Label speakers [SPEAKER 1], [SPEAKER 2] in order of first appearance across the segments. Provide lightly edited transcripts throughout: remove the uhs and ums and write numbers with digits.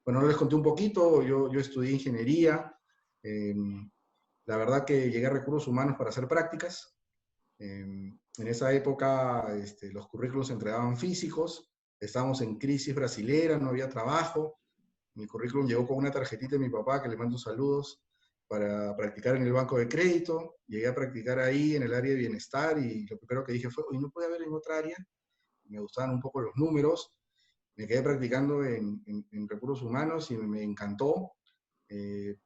[SPEAKER 1] Bueno, les conté un poquito, yo estudié ingeniería. eh, la verdad que llegué a recursos humanos para hacer prácticas. En esa época los currículos se entregaban físicos, estábamos en crisis brasilera, no había trabajo. Mi currículum llegó con una tarjetita de mi papá, que le mando saludos, para practicar en el banco de crédito. Llegué a practicar ahí en el área de bienestar y lo primero que dije fue, oye, ¿no puede haber en otra área? Me gustaban un poco los números. Me quedé practicando en recursos humanos y me encantó eh,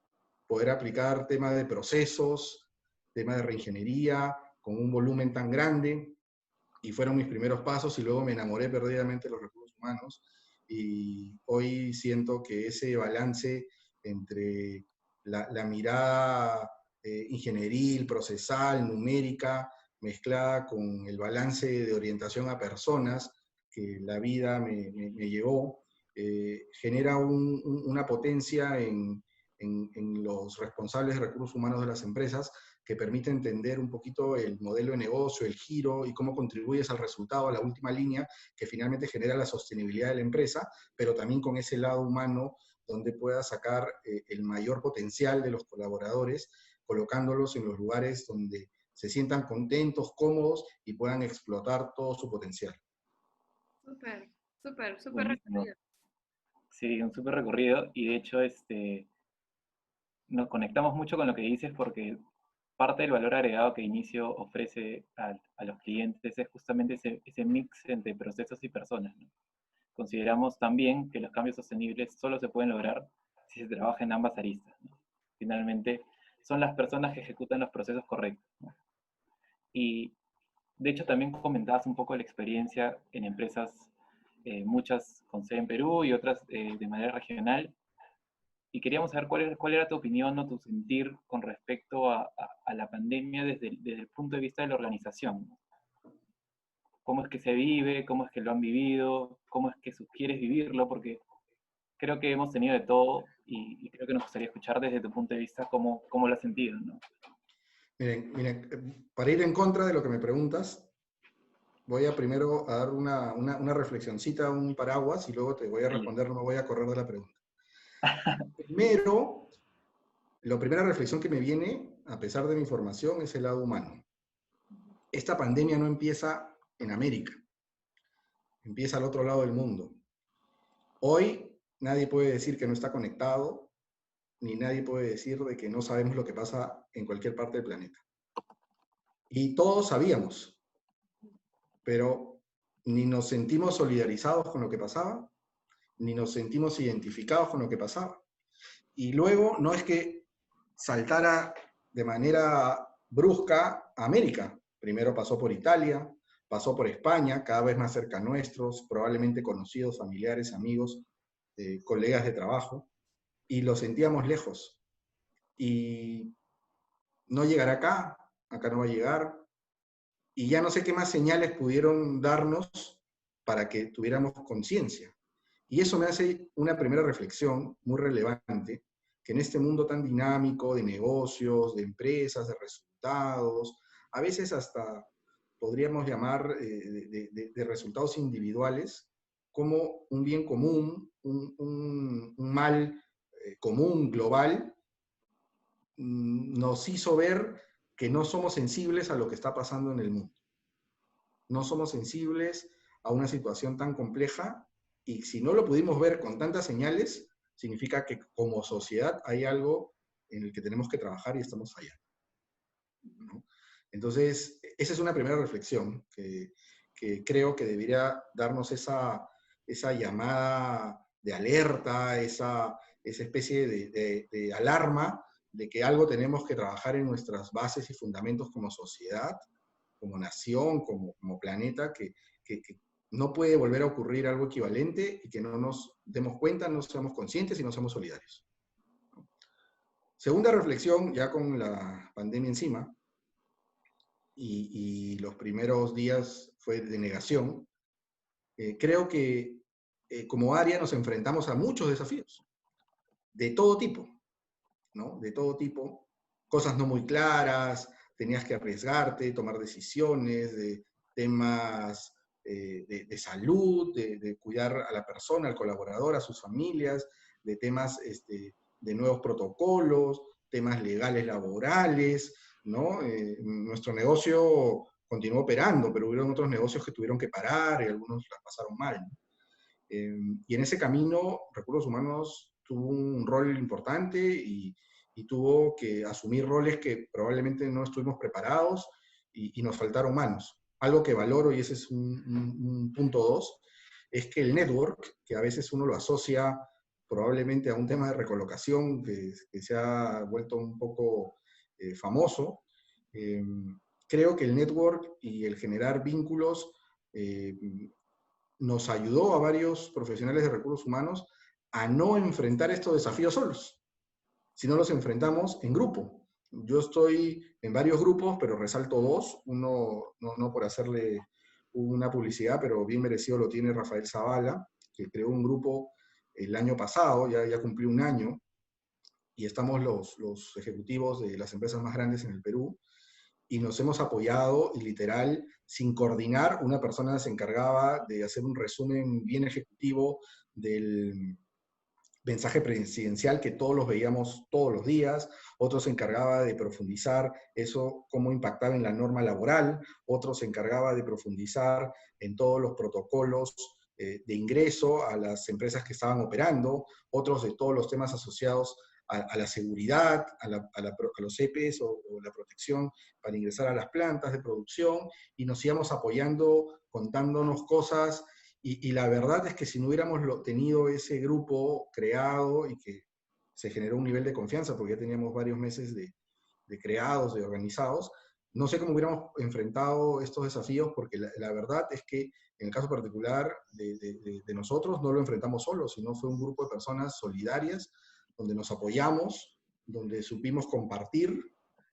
[SPEAKER 1] poder aplicar temas de procesos, temas de reingeniería, con un volumen tan grande, y fueron mis primeros pasos y luego me enamoré perdidamente de los recursos humanos y hoy siento que ese balance entre la mirada ingenieril, procesal, numérica, mezclada con el balance de orientación a personas que la vida me llevó, genera una potencia en los responsables de recursos humanos de las empresas que permite entender un poquito el modelo de negocio, el giro y cómo contribuyes al resultado, a la última línea, que finalmente genera la sostenibilidad de la empresa, pero también con ese lado humano donde puedas sacar el mayor potencial de los colaboradores, colocándolos en los lugares donde se sientan contentos, cómodos y puedan explotar todo su potencial.
[SPEAKER 2] Súper, súper, súper
[SPEAKER 3] Buenísimo.
[SPEAKER 2] recorrido.
[SPEAKER 3] Sí, un súper recorrido y de hecho nos conectamos mucho con lo que dices porque parte del valor agregado que Inicio ofrece a los clientes es justamente ese mix entre procesos y personas, ¿no? Consideramos también que los cambios sostenibles solo se pueden lograr si se trabaja en ambas aristas, ¿no? Finalmente, son las personas que ejecutan los procesos correctos, ¿no? Y de hecho también comentabas un poco la experiencia en empresas, muchas con sede en Perú y otras de manera regional, y queríamos saber cuál era tu opinión o tu sentir con respecto a la pandemia desde el punto de vista de la organización, ¿no? ¿Cómo es que se vive? ¿Cómo es que lo han vivido? ¿Cómo es que quieres vivirlo? Porque creo que hemos tenido de todo y creo que nos gustaría escuchar desde tu punto de vista cómo lo has sentido, ¿no?
[SPEAKER 1] Miren, para ir en contra de lo que me preguntas, voy a primero a dar una reflexioncita, un paraguas, y luego te voy a
[SPEAKER 3] Dale.
[SPEAKER 1] responder, no me voy a correr de la pregunta. Primero, la primera reflexión que me viene, a pesar de mi formación, es el lado humano. Esta pandemia no empieza en América, empieza al otro lado del mundo. Hoy nadie puede decir que no está conectado, ni nadie puede decir de que no sabemos lo que pasa en cualquier parte del planeta. Y todos sabíamos, pero ni nos sentimos solidarizados con lo que pasaba, ni nos sentimos identificados con lo que pasaba. Y luego no es que saltara de manera brusca a América. Primero pasó por Italia, pasó por España, cada vez más cerca a nuestros, probablemente conocidos, familiares, amigos, colegas de trabajo, y lo sentíamos lejos. Y no llegará acá, acá no va a llegar, y ya no sé qué más señales pudieron darnos para que tuviéramos conciencia. Y eso me hace una primera reflexión muy relevante, que en este mundo tan dinámico de negocios, de empresas, de resultados, a veces hasta podríamos llamar de resultados individuales, como un bien común, un mal común, global, nos hizo ver que no somos sensibles a lo que está pasando en el mundo. No somos sensibles a una situación tan compleja y si no lo pudimos ver con tantas señales, significa que como sociedad hay algo en el que tenemos que trabajar y estamos allá, ¿no? Entonces, esa es una primera reflexión que creo que debería darnos esa llamada de alerta, esa especie de alarma de que algo tenemos que trabajar en nuestras bases y fundamentos como sociedad, como nación, como planeta, que no puede volver a ocurrir algo equivalente y que no nos demos cuenta, no seamos conscientes y no seamos solidarios. Segunda reflexión, ya con la pandemia encima, y los primeros días fue de negación, creo que como área nos enfrentamos a muchos desafíos, de todo tipo, ¿no? De todo tipo, cosas no muy claras, tenías que arriesgarte, tomar decisiones de temas de salud, de cuidar a la persona, al colaborador, a sus familias, de temas de nuevos protocolos, temas legales laborales, ¿no? Nuestro negocio continuó operando, pero hubieron otros negocios que tuvieron que parar y algunos las pasaron mal, ¿no? Y en ese camino, Recursos Humanos tuvo un rol importante y tuvo que asumir roles que probablemente no estuvimos preparados y nos faltaron manos. Algo que valoro, y ese es un punto dos, es que el network, que a veces uno lo asocia probablemente a un tema de recolocación que se ha vuelto un poco famoso, creo que el network y el generar vínculos nos ayudó a varios profesionales de recursos humanos a no enfrentar estos desafíos solos, sino los enfrentamos en grupo. Yo estoy en varios grupos, pero resalto dos. Uno, no por hacerle una publicidad, pero bien merecido lo tiene Rafael Zavala, que creó un grupo el año pasado, ya cumplió un año, y estamos los ejecutivos de las empresas más grandes en el Perú, y nos hemos apoyado y literal, sin coordinar, una persona se encargaba de hacer un resumen bien ejecutivo del mensaje presidencial que todos los veíamos todos los días, otro se encargaba de profundizar eso, cómo impactaba en la norma laboral, otro se encargaba de profundizar en todos los protocolos de ingreso a las empresas que estaban operando, otros de todos los temas asociados a la seguridad, a los EPEs o la protección para ingresar a las plantas de producción, y nos íbamos apoyando, contándonos cosas, y la verdad es que si no hubiéramos tenido ese grupo creado y que se generó un nivel de confianza, porque ya teníamos varios meses de creados, de organizados, no sé cómo hubiéramos enfrentado estos desafíos, porque la verdad es que en el caso particular de nosotros no lo enfrentamos solos, sino fue un grupo de personas solidarias, donde nos apoyamos, donde supimos compartir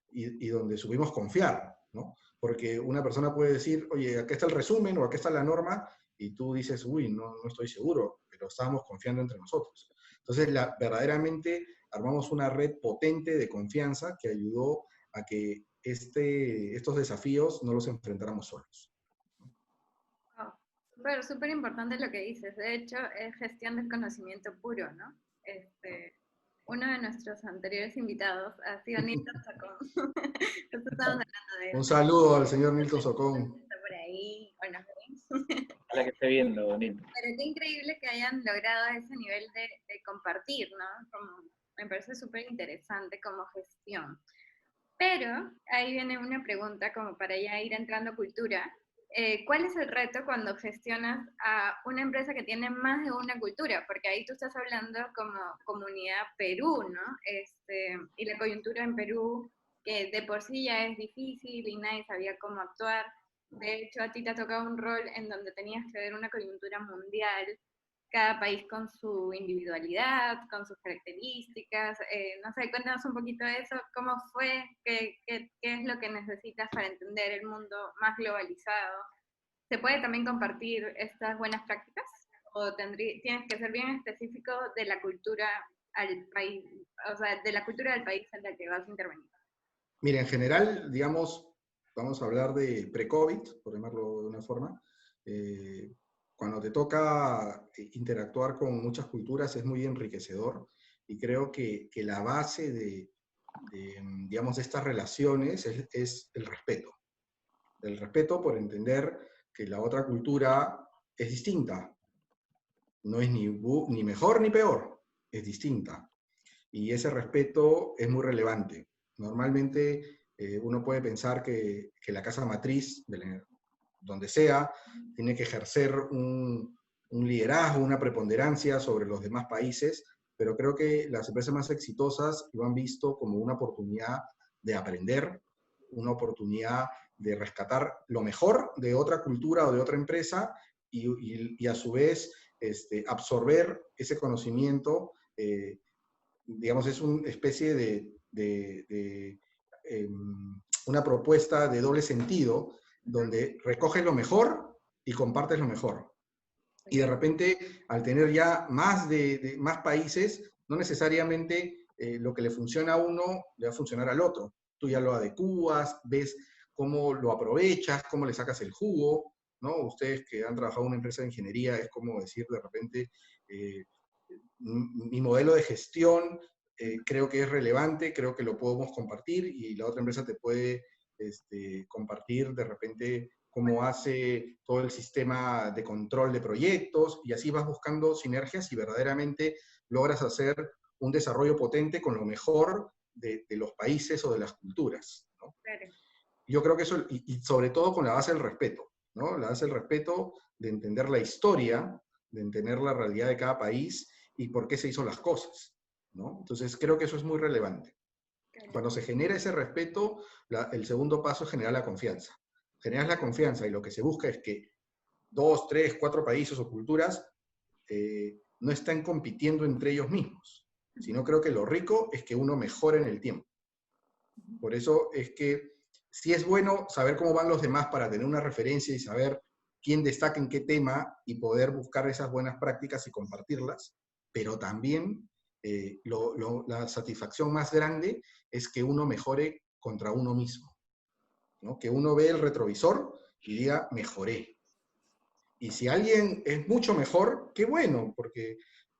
[SPEAKER 1] y donde supimos confiar, ¿no? Porque una persona puede decir, oye, acá está el resumen o acá está la norma, y tú dices, uy, no estoy seguro, pero estábamos confiando entre nosotros. Entonces, verdaderamente armamos una red potente de confianza que ayudó a que estos desafíos no los enfrentáramos solos.
[SPEAKER 2] Wow. Súper, súper importante lo que dices. De hecho, es gestión del conocimiento puro, ¿no? Uno de nuestros anteriores invitados ha sido Nilton Sacón. Justo estábamos hablando de
[SPEAKER 1] Un
[SPEAKER 2] eso.
[SPEAKER 1] saludo al señor Nilton Socón.
[SPEAKER 2] Está por ahí, o nos
[SPEAKER 3] Ojalá que esté viendo, bonito.
[SPEAKER 2] Pero qué increíble que hayan logrado ese nivel de compartir, ¿no? Me parece súper interesante como gestión. Pero ahí viene una pregunta como para ya ir entrando a cultura. ¿Cuál es el reto cuando gestionas a una empresa que tiene más de una cultura? Porque ahí tú estás hablando como comunidad Perú, ¿no? Y la coyuntura en Perú, que de por sí ya es difícil y nadie sabía cómo actuar. De hecho, a ti te ha tocado un rol en donde tenías que ver una coyuntura mundial, cada país con su individualidad, con sus características. No sé, cuéntanos un poquito de eso, cómo fue, qué es lo que necesitas para entender el mundo más globalizado. ¿Se puede también compartir estas buenas prácticas? ¿O tienes que ser bien específico de la cultura al país, o sea, de la cultura del país en el que vas a intervenir?
[SPEAKER 1] Mira, en general, digamos, vamos a hablar de pre-COVID, por llamarlo de una forma. Cuando te toca interactuar con muchas culturas es muy enriquecedor, y creo que la base digamos, de estas relaciones es el respeto. El respeto por entender que la otra cultura es distinta. No es ni mejor ni peor, es distinta. Y ese respeto es muy relevante. Normalmente uno puede pensar que la casa matriz, donde sea, tiene que ejercer un liderazgo, una preponderancia sobre los demás países, pero creo que las empresas más exitosas lo han visto como una oportunidad de aprender, una oportunidad de rescatar lo mejor de otra cultura o de otra empresa y a su vez absorber ese conocimiento. Digamos, es una especie de una propuesta de doble sentido, donde recoges lo mejor y compartes lo mejor. Y de repente, al tener ya más países, no necesariamente lo que le funciona a uno le va a funcionar al otro. Tú ya lo adecuas, ves cómo lo aprovechas, cómo le sacas el jugo, ¿no? Ustedes que han trabajado en una empresa de ingeniería, es como decir de repente, mi modelo de gestión creo que es relevante, creo que lo podemos compartir y la otra empresa te puede compartir de repente cómo hace todo el sistema de control de proyectos y así vas buscando sinergias y verdaderamente logras hacer un desarrollo potente con lo mejor de los países o de las culturas, ¿no?
[SPEAKER 2] Claro.
[SPEAKER 1] Yo creo que eso, y sobre todo con la base del respeto, ¿no? La base del respeto de entender la historia, de entender la realidad de cada país y por qué se hizo las cosas, ¿no? Entonces creo que eso es muy relevante. Cuando se genera ese respeto, el segundo paso es generar la confianza. Generas la confianza y lo que se busca es que 2, 3, 4 países o culturas no están compitiendo entre ellos mismos, sino creo que lo rico es que uno mejore en el tiempo. Por eso es que sí es bueno saber cómo van los demás para tener una referencia y saber quién destaca en qué tema y poder buscar esas buenas prácticas y compartirlas, pero también la satisfacción más grande es que uno mejore contra uno mismo, ¿no? Que uno ve el retrovisor y diga, mejoré. Y si alguien es mucho mejor, qué bueno, porque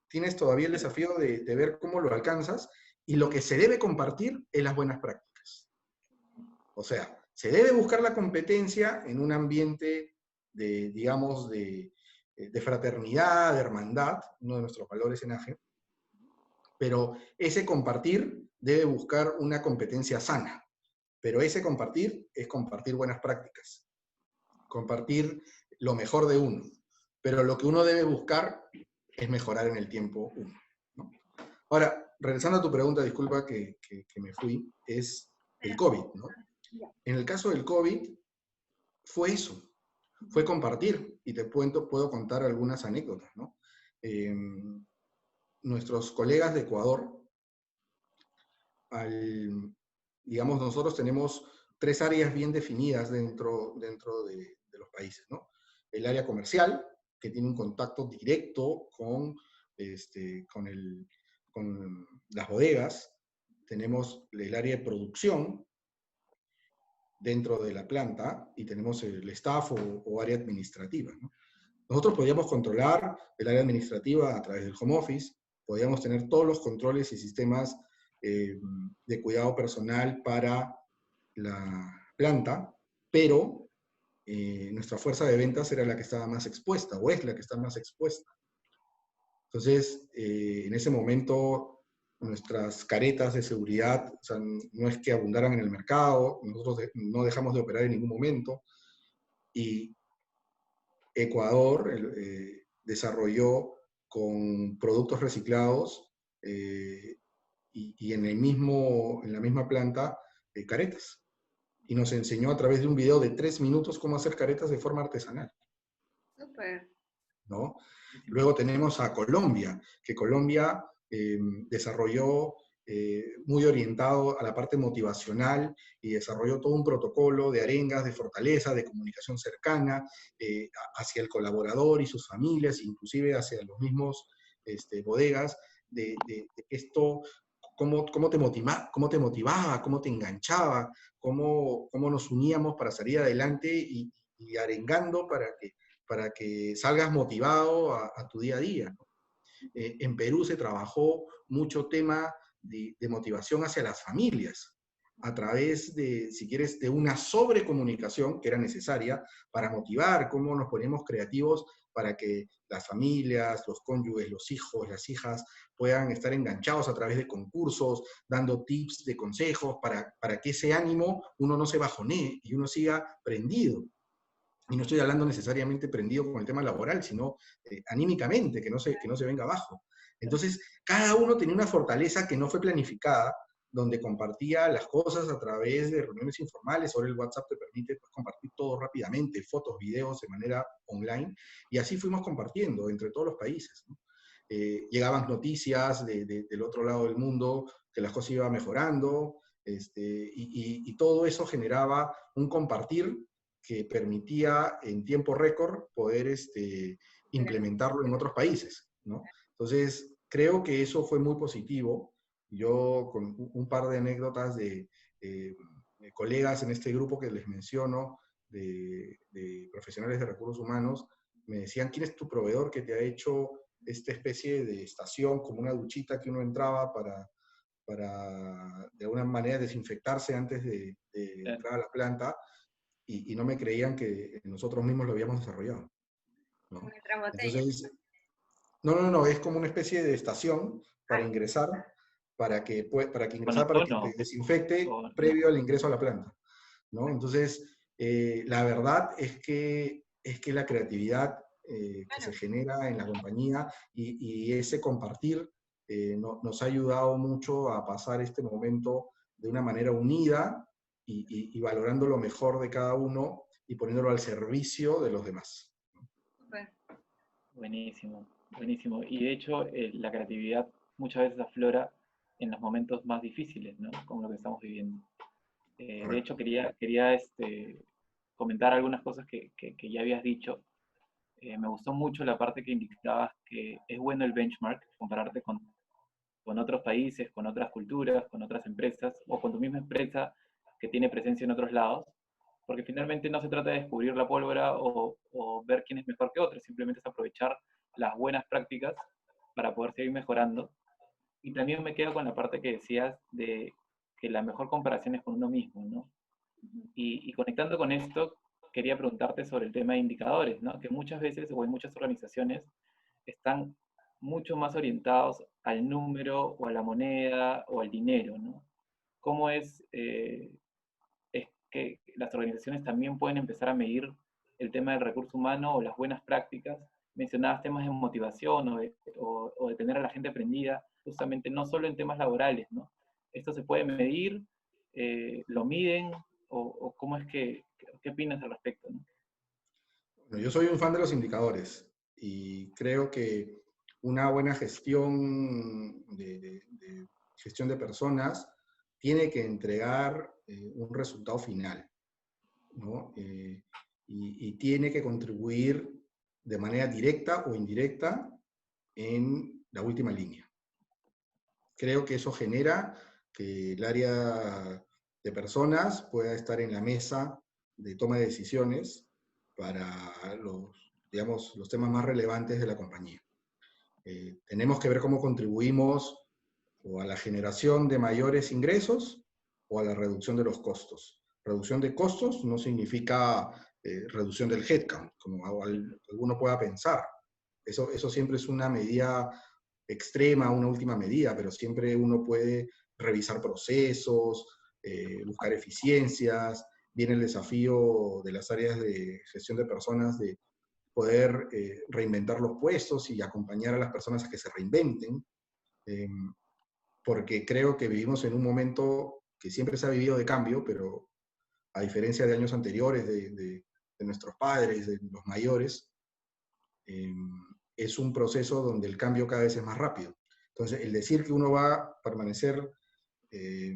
[SPEAKER 1] tienes todavía el desafío de ver cómo lo alcanzas y lo que se debe compartir es las buenas prácticas. O sea, se debe buscar la competencia en un ambiente de, digamos, de fraternidad, de hermandad, uno de nuestros valores en AGE, pero ese compartir debe buscar una competencia sana. Pero ese compartir es compartir buenas prácticas, compartir lo mejor de uno. Pero lo que uno debe buscar es mejorar en el tiempo uno, ¿no? Ahora, regresando a tu pregunta, disculpa que me fui, es el COVID, ¿no? En el caso del COVID, fue eso, fue compartir, y te puedo contar algunas anécdotas, ¿no? Nuestros colegas de Ecuador, digamos, nosotros tenemos 3 áreas bien definidas dentro de los países, ¿no? El área comercial, que tiene un contacto directo con las bodegas. Tenemos el área de producción dentro de la planta y tenemos el staff o área administrativa, ¿no? Nosotros podíamos controlar el área administrativa a través del home office, podíamos tener todos los controles y sistemas de cuidado personal para la planta, pero nuestra fuerza de ventas era la que estaba más expuesta, o es la que está más expuesta. Entonces, en ese momento, nuestras caretas de seguridad, o sea, no es que abundaran en el mercado, nosotros no dejamos de operar en ningún momento, y Ecuador desarrolló con productos reciclados y en la misma planta caretas. Y nos enseñó a través de un video de 3 minutos cómo hacer caretas de forma artesanal.
[SPEAKER 2] Súper.
[SPEAKER 1] ¿No? Luego tenemos a Colombia, que Colombia desarrolló muy orientado a la parte motivacional y desarrolló todo un protocolo de arengas, de fortaleza, de comunicación cercana hacia el colaborador y sus familias, inclusive hacia los mismos bodegas, de esto, cómo te motivaba, cómo te enganchaba, cómo nos uníamos para salir adelante y arengando para que salgas motivado a tu día a día, ¿no? En Perú se trabajó mucho tema de motivación hacia las familias, a través de, si quieres, de una sobrecomunicación que era necesaria para motivar, cómo nos ponemos creativos para que las familias, los cónyuges, los hijos, las hijas puedan estar enganchados a través de concursos, dando tips de consejos para que ese ánimo uno no se bajonee y uno siga prendido. Y no estoy hablando necesariamente prendido con el tema laboral, sino anímicamente, que no se venga abajo. Entonces, cada uno tenía una fortaleza que no fue planificada, donde compartía las cosas a través de reuniones informales. Ahora el WhatsApp te permite compartir todo rápidamente, fotos, videos de manera online, y así fuimos compartiendo entre todos los países, ¿no? Llegaban noticias del otro lado del mundo, que las cosas iban mejorando, y todo eso generaba un compartir que permitía en tiempo récord poder implementarlo en otros países, ¿no? Entonces, creo que eso fue muy positivo. Yo, con un par de anécdotas de colegas en este grupo que les menciono, de profesionales de recursos humanos, me decían, ¿quién es tu proveedor que te ha hecho esta especie de estación, como una duchita que uno entraba para de alguna manera desinfectarse antes de entrar a la planta, y no me creían que nosotros mismos lo habíamos desarrollado, ¿no?
[SPEAKER 2] Nuestra botella.
[SPEAKER 1] Entonces, no, es como una especie de estación para
[SPEAKER 2] Ah,
[SPEAKER 1] ingresar, para que
[SPEAKER 3] Con
[SPEAKER 1] ingresar, para que te
[SPEAKER 3] ozono,
[SPEAKER 1] desinfecte
[SPEAKER 3] no.
[SPEAKER 1] previo al ingreso a la planta, ¿no? Entonces, la verdad es que la creatividad que se
[SPEAKER 2] claro.
[SPEAKER 1] genera en la compañía y ese compartir nos ha ayudado mucho a pasar este momento de una manera unida y valorando lo mejor de cada uno y poniéndolo al servicio de los demás.
[SPEAKER 2] Súper.
[SPEAKER 3] Buenísimo, buenísimo. Y de hecho, la creatividad muchas veces aflora en los momentos más difíciles, ¿no? Como lo que estamos viviendo. De hecho,
[SPEAKER 1] Correcto.
[SPEAKER 3] quería comentar algunas cosas que ya habías dicho. Me gustó mucho la parte que indicabas que es bueno el benchmark, compararte con otros países, con otras culturas, con otras empresas, o con tu misma empresa que tiene presencia en otros lados, porque finalmente no se trata de descubrir la pólvora o ver quién es mejor que otro, simplemente es aprovechar las buenas prácticas para poder seguir mejorando. Y también me quedo con la parte que decías de que la mejor comparación es con uno mismo, ¿no? Y conectando con esto, quería preguntarte sobre el tema de indicadores, ¿no? Que muchas veces o en muchas organizaciones están mucho más orientados al número o a la moneda o al dinero, ¿no? ¿Cómo es que las organizaciones también pueden empezar a medir el tema del recurso humano o las buenas prácticas? Mencionabas temas de motivación o de tener a la gente aprendida, justamente no solo en temas laborales, ¿no? ¿Esto se puede medir? ¿Lo miden? ¿O cómo es qué opinas al respecto, ¿no?
[SPEAKER 1] Bueno, yo soy un fan de los indicadores y creo que una buena gestión de gestión de personas tiene que entregar un resultado final, ¿no? Y tiene que contribuir de manera directa o indirecta en la última línea. Creo que eso genera que el área de personas pueda estar en la mesa de toma de decisiones para digamos, los temas más relevantes de la compañía. Tenemos que ver cómo contribuimos o a la generación de mayores ingresos o a la reducción de los costos. Reducción de costos no significa reducción del headcount, como alguno pueda pensar. Eso siempre es una medida extrema, una última medida, pero siempre uno puede revisar procesos, buscar eficiencias. Viene el desafío de las áreas de gestión de personas de poder reinventar los puestos y acompañar a las personas a que se reinventen, eh, porque creo que vivimos en un momento que siempre se ha vivido de cambio, pero a diferencia de años anteriores, de nuestros padres, de los mayores, eh, es un proceso donde el cambio cada vez es más rápido. Entonces, el decir que uno va a permanecer eh,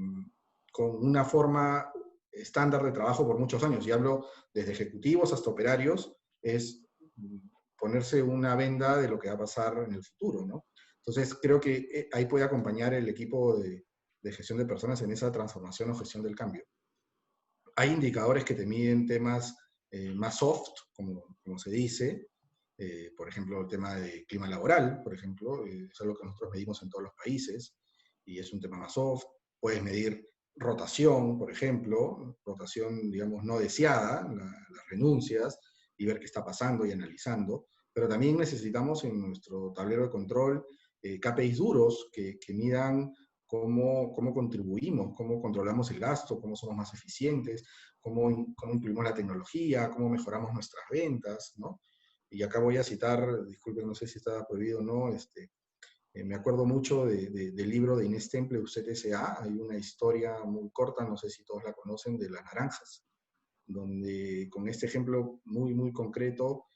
[SPEAKER 1] con una forma estándar de trabajo por muchos años, y hablo desde ejecutivos hasta operarios, es ponerse una venda de lo que va a pasar en el futuro, ¿no? Entonces, creo que ahí puede acompañar el equipo de gestión de personas en esa transformación o gestión del cambio. Hay indicadores que te miden temas más soft, como se dice, por ejemplo, el tema de clima laboral, por ejemplo, es algo que nosotros medimos en todos los países, y es un tema más soft. Puedes medir rotación, por ejemplo, rotación, digamos, no deseada, las renuncias, y ver qué está pasando y analizando. Pero también necesitamos en nuestro tablero de control KPIs duros que midan cómo contribuimos, cómo controlamos el gasto, cómo somos más eficientes, cómo incluimos la tecnología, cómo mejoramos nuestras ventas, ¿no? Y acá voy a citar, disculpen, no sé si está prohibido o no, me acuerdo mucho del libro de Inés Temple, Usted S.A., hay una historia muy corta, no sé si todos la conocen, de las naranjas, donde con este ejemplo muy, muy concreto,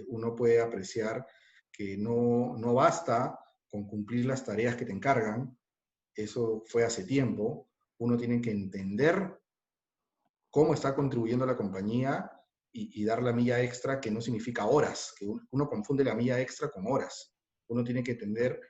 [SPEAKER 1] uno puede apreciar que no basta con cumplir las tareas que te encargan, eso fue hace tiempo, uno tiene que entender cómo está contribuyendo la compañía y dar la milla extra, que no significa horas, que uno confunde la milla extra con horas. Uno tiene que entender,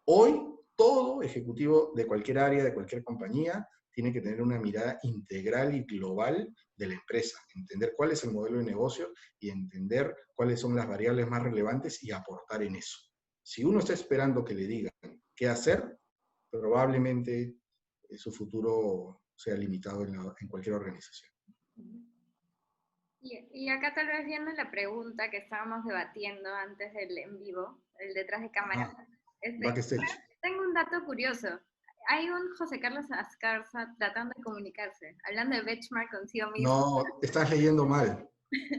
[SPEAKER 1] hoy todo ejecutivo de cualquier área, de cualquier compañía, tiene que tener una mirada integral y global de la empresa, entender cuál es el modelo de negocio y entender cuáles son las variables más relevantes y aportar en eso. Si uno está esperando que le digan qué hacer, probablemente su futuro sea limitado en cualquier organización.
[SPEAKER 2] Y acá tal vez viendo la pregunta que estábamos debatiendo antes del en vivo, el detrás de cámara,
[SPEAKER 1] Backstage.
[SPEAKER 2] tengo un dato curioso. Hay un José Carlos Ascarza tratando de comunicarse, hablando de benchmark consigo mismo.
[SPEAKER 1] No, estás leyendo mal.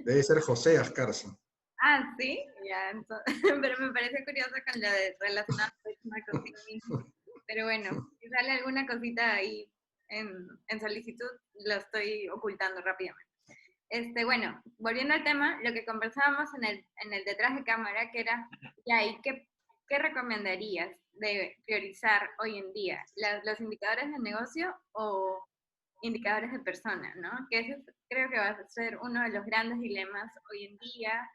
[SPEAKER 1] Debe ser José Ascarza.
[SPEAKER 2] Ah, sí, ya, entonces, pero me parece curioso con lo de relacionado a benchmark consigo mismo. Pero bueno, si sale alguna cosita ahí en solicitud, lo estoy ocultando rápidamente. Bueno, volviendo al tema, lo que conversábamos en el detrás de cámara, que era, ya, ¿y qué recomendarías de priorizar hoy en día? ¿Los indicadores de negocio o indicadores de persona, ¿no? Que ese creo que va a ser uno de los grandes dilemas hoy en día,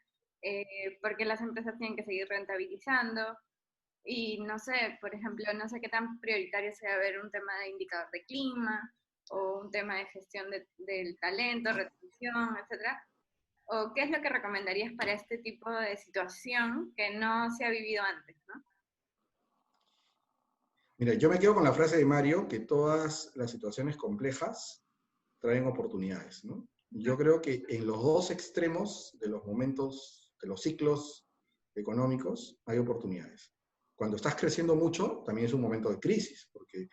[SPEAKER 2] porque las empresas tienen que seguir rentabilizando, y no sé, por ejemplo, no sé qué tan prioritario sea ver un tema de indicador de clima, o un tema de gestión del talento, retención, etcétera. ¿O qué es lo que recomendarías para este tipo de situación que no se ha vivido antes, ¿no?
[SPEAKER 1] Mira, yo me quedo con la frase de Mario, que todas las situaciones complejas traen oportunidades, ¿no? Yo creo que en los dos extremos de los momentos, de los ciclos económicos, hay oportunidades. Cuando estás creciendo mucho, también es un momento de crisis, porque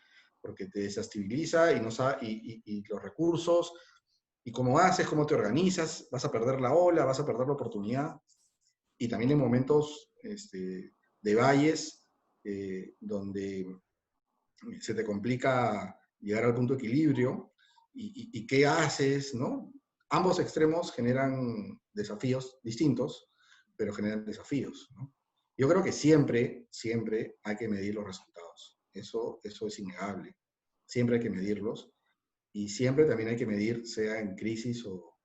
[SPEAKER 1] te desestabiliza y los recursos, y cómo haces, cómo te organizas, vas a perder la ola, vas a perder la oportunidad. Y también en momentos de valles, donde se te complica llegar al punto de equilibrio, y qué haces, ¿no? Ambos extremos generan desafíos distintos, pero generan desafíos, ¿no? Yo creo que siempre, siempre hay que medir los resultados. Eso es innegable. Siempre hay que medirlos. Y siempre también hay que medir, sea en crisis o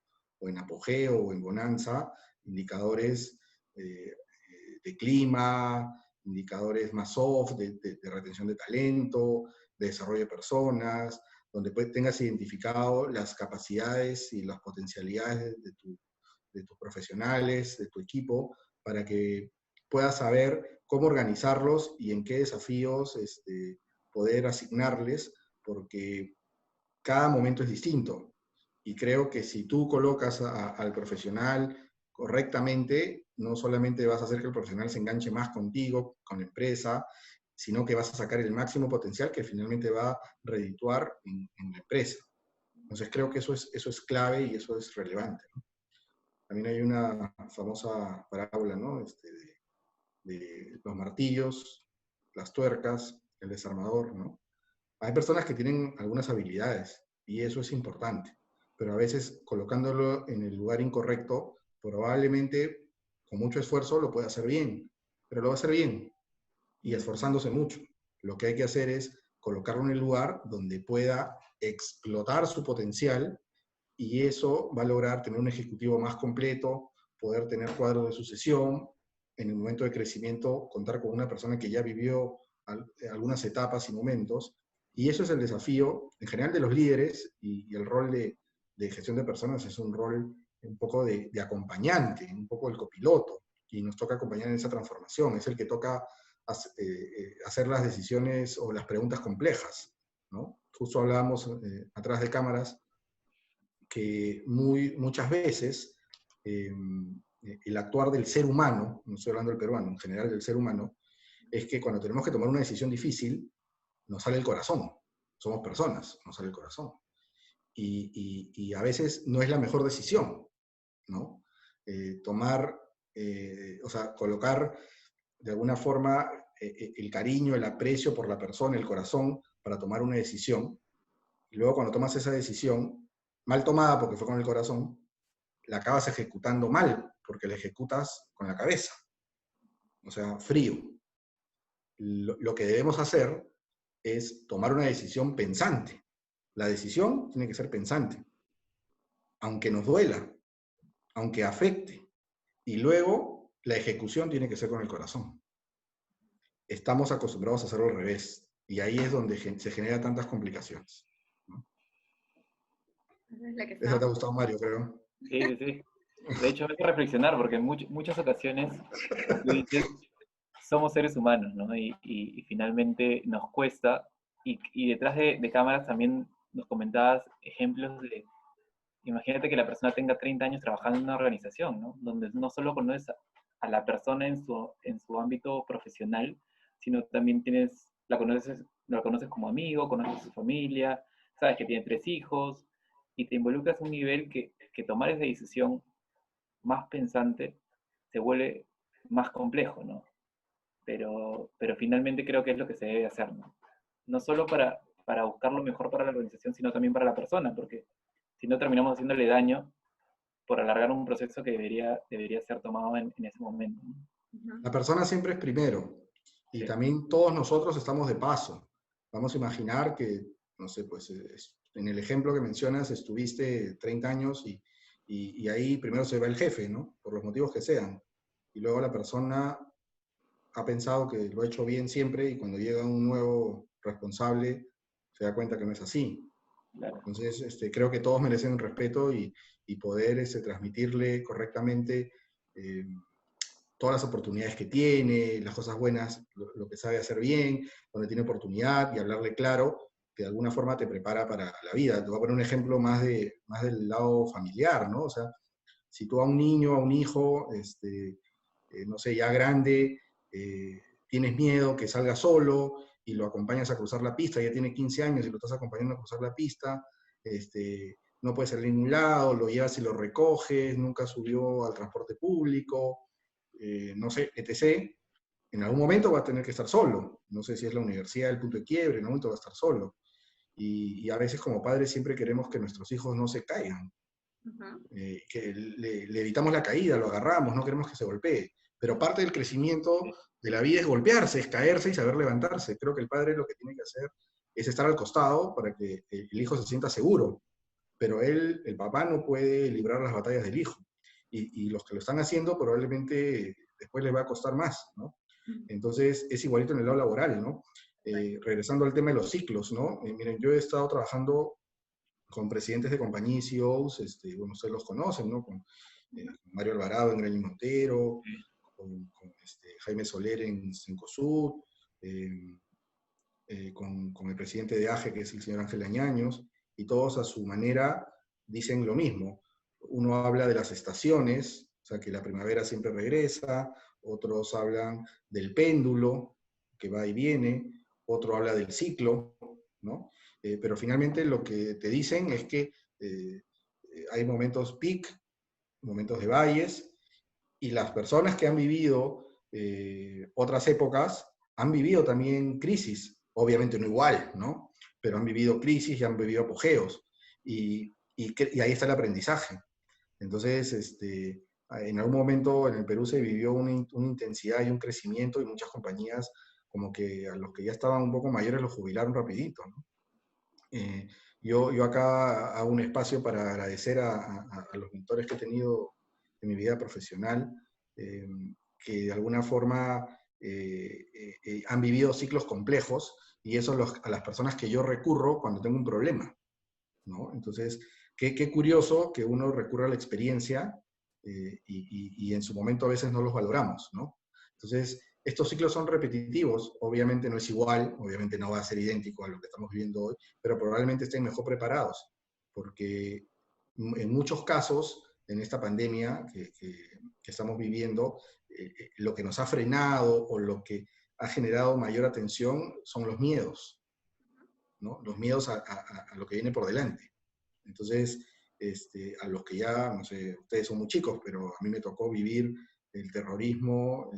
[SPEAKER 1] en apogeo o en bonanza, indicadores de clima, indicadores más soft, de retención de talento, de desarrollo de personas, donde tengas identificado las capacidades y las potencialidades de tus profesionales, de tu equipo, para que puedas saber cómo organizarlos y en qué desafíos poder asignarles, porque cada momento es distinto. Y creo que si tú colocas al profesional correctamente, no solamente vas a hacer que el profesional se enganche más contigo, con la empresa, sino que vas a sacar el máximo potencial que finalmente va a redituar en la empresa. Entonces creo que eso es clave y eso es relevante, ¿no? También hay una famosa parábola, ¿no? De los martillos, las tuercas, el desarmador, ¿no? Hay personas que tienen algunas habilidades y eso es importante, pero a veces colocándolo en el lugar incorrecto, probablemente con mucho esfuerzo lo puede hacer bien, pero lo va a hacer bien y esforzándose mucho. Lo que hay que hacer es colocarlo en el lugar donde pueda explotar su potencial, y eso va a lograr tener un ejecutivo más completo, poder tener cuadros de sucesión, en el momento de crecimiento contar con una persona que ya vivió algunas etapas y momentos. Y eso es el desafío en general de los líderes, y el rol de gestión de personas es un rol un poco de acompañante, un poco el copiloto, y nos toca acompañar en esa transformación. Es el que toca hacer las decisiones o las preguntas complejas, ¿no? Justo hablábamos atrás de cámaras que muchas veces el actuar del ser humano, no estoy hablando del peruano, en general del ser humano, es que cuando tenemos que tomar una decisión difícil, nos sale el corazón. Somos personas, nos sale el corazón. Y a veces no es la mejor decisión, ¿no? O sea, colocar de alguna forma el cariño, el aprecio por la persona, el corazón, para tomar una decisión. Y luego cuando tomas esa decisión, mal tomada porque fue con el corazón, la acabas ejecutando mal, porque la ejecutas con la cabeza. O sea, frío. Lo que debemos hacer es tomar una decisión pensante. La decisión tiene que ser pensante, aunque nos duela, aunque afecte. Y luego la ejecución tiene que ser con el corazón. Estamos acostumbrados a hacerlo al revés, y ahí es donde se generan tantas complicaciones, ¿no? Eso te ha gustado, Mario, creo.
[SPEAKER 3] Sí, sí, sí. De hecho, hay que reflexionar porque en muchas ocasiones, como tú dices, somos seres humanos, ¿no? Y finalmente nos cuesta, y detrás de cámaras también nos comentabas ejemplos de, imagínate que la persona tenga 30 años trabajando en una organización, ¿no? Donde no solo conoces a la persona en su ámbito profesional, sino también la conoces como amigo, conoces a su familia, sabes que tiene 3 hijos, y te involucras a un nivel que tomar esa decisión más pensante se vuelve más complejo, ¿no? Pero finalmente creo que es lo que se debe hacer, ¿no? No solo para buscar lo mejor para la organización, sino también para la persona, porque si no terminamos haciéndole daño por alargar un proceso que debería ser tomado en ese momento, ¿no?
[SPEAKER 1] La persona siempre es primero, y
[SPEAKER 3] Sí,
[SPEAKER 1] también todos nosotros estamos de paso. Vamos a imaginar que, no sé, pues en el ejemplo que mencionas, estuviste 30 años y ahí primero se va el jefe, ¿no? Por los motivos que sean. Y luego la persona ha pensado que lo ha hecho bien siempre y cuando llega un nuevo responsable se da cuenta que no es así.
[SPEAKER 3] claro.
[SPEAKER 1] Entonces, creo que todos merecen un respeto y poder transmitirle correctamente eh, todas las oportunidades que tiene, las cosas buenas, lo que sabe hacer bien, donde tiene oportunidad y hablarle claro, que de alguna forma te prepara para la vida. Te voy a poner un ejemplo más del lado familiar, ¿no? O sea, si tú a un niño, a un hijo, no sé, ya grande, tienes miedo que salga solo y lo acompañas a cruzar la pista, ya tiene 15 años y lo estás acompañando a cruzar la pista, no puede salir a ningún lado, lo llevas y lo recoges, nunca subió al transporte público, no sé, etc. En algún momento va a tener que estar solo. No sé si es la universidad el punto de quiebre, en algún momento va a estar solo. Y a veces como padres siempre queremos que nuestros hijos no se caigan, que le evitamos la caída, lo agarramos, no queremos que se golpee. Pero parte del crecimiento de la vida es golpearse, es caerse y saber levantarse. Creo que el padre lo que tiene que hacer es estar al costado para que el hijo se sienta seguro. Pero él, el papá, no puede librar las batallas del hijo. Y los que lo están haciendo probablemente después les va a costar más, ¿no? Entonces es igualito en el lado laboral, ¿no? Regresando al tema de los ciclos, ¿no? Miren, yo he estado trabajando con presidentes de compañías y CEOs, bueno, ustedes los conocen, ¿no? Con Mario Alvarado en Gremio Montero, con Jaime Soler en Cencosud, eh, con el presidente de AGE, que es el señor Ángel Añaños, y todos a su manera dicen lo mismo. Uno habla de las estaciones, o sea, que la primavera siempre regresa, otros hablan del péndulo, que va y viene, otro habla del ciclo, ¿no? Pero finalmente lo que te dicen es que hay momentos peak, momentos de valles, y las personas que han vivido otras épocas han vivido también crisis, obviamente no igual, ¿no? Pero han vivido crisis y han vivido apogeos, y ahí está el aprendizaje. Entonces, en algún momento en el Perú se vivió una intensidad y un crecimiento, y muchas compañías como que a los que ya estaban un poco mayores los jubilaron rapidito, ¿no? Eh, yo acá hago un espacio para agradecer a los mentores que he tenido en mi vida profesional, eh, que de alguna forma han vivido ciclos complejos, y eso a las personas que yo recurro cuando tengo un problema, ¿no? Entonces, qué curioso que uno recurra a la experiencia y en su momento a veces no los valoramos, ¿no? Entonces, estos ciclos son repetitivos, obviamente no es igual, obviamente no va a ser idéntico a lo que estamos viviendo hoy, pero probablemente estén mejor preparados, porque en muchos casos, en esta pandemia que estamos viviendo, lo que nos ha frenado o lo que ha generado mayor atención son los miedos, ¿no? Los miedos a lo que viene por delante. Entonces, a los que ya, no sé, ustedes son muy chicos, pero a mí me tocó vivir el terrorismo,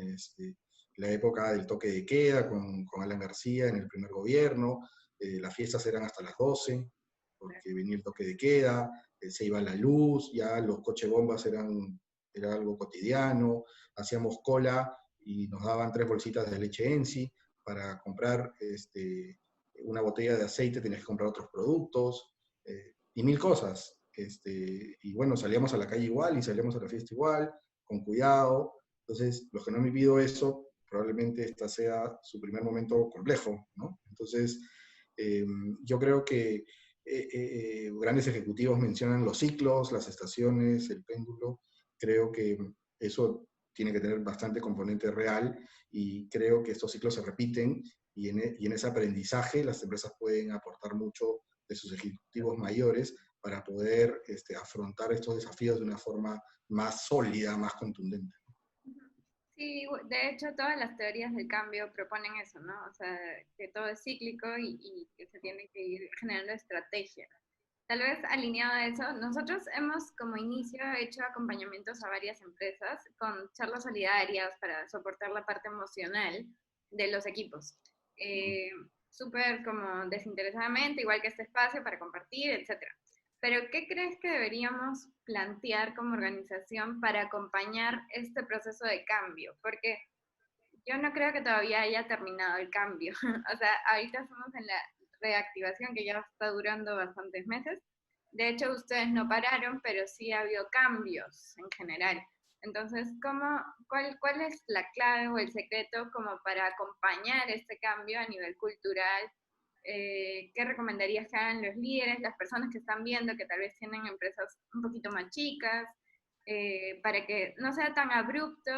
[SPEAKER 1] la época del toque de queda con Alan García en el primer gobierno, las fiestas eran hasta las 12, porque venía el toque de queda, se iba la luz, ya los coche bombas era algo cotidiano, hacíamos cola y nos daban 3 bolsitas de leche Ensi para comprar una botella de aceite, tenías que comprar otros productos, y mil cosas. Y bueno, salíamos a la calle igual y salíamos a la fiesta igual, con cuidado. Entonces, los que no han vivido eso, probablemente esta sea su primer momento complejo, ¿no? Entonces, yo creo que grandes ejecutivos mencionan los ciclos, las estaciones, el péndulo. Creo que eso tiene que tener bastante componente real, y creo que estos ciclos se repiten, y en ese aprendizaje las empresas pueden aportar mucho de sus ejecutivos mayores para poder afrontar estos desafíos de una forma más sólida, más contundente.
[SPEAKER 2] Sí, de hecho todas las teorías del cambio proponen eso, ¿no? O sea, que todo es cíclico y que se tiene que ir generando estrategia. Tal vez alineado a eso, nosotros hemos como inicio hecho acompañamientos a varias empresas con charlas solidarias para soportar la parte emocional de los equipos. Súper como desinteresadamente, igual que este espacio para compartir, etcétera. Pero, ¿qué crees que deberíamos plantear como organización para acompañar este proceso de cambio? Porque yo no creo que todavía haya terminado el cambio. O sea, ahorita estamos en la reactivación que ya está durando bastantes meses. De hecho, ustedes no pararon, pero sí ha habido cambios en general. Entonces, cuál es la clave o el secreto como para acompañar este cambio a nivel cultural? ¿Qué recomendarías que hagan los líderes, las personas que están viendo, que tal vez tienen empresas un poquito más chicas, para que no sea tan abrupto,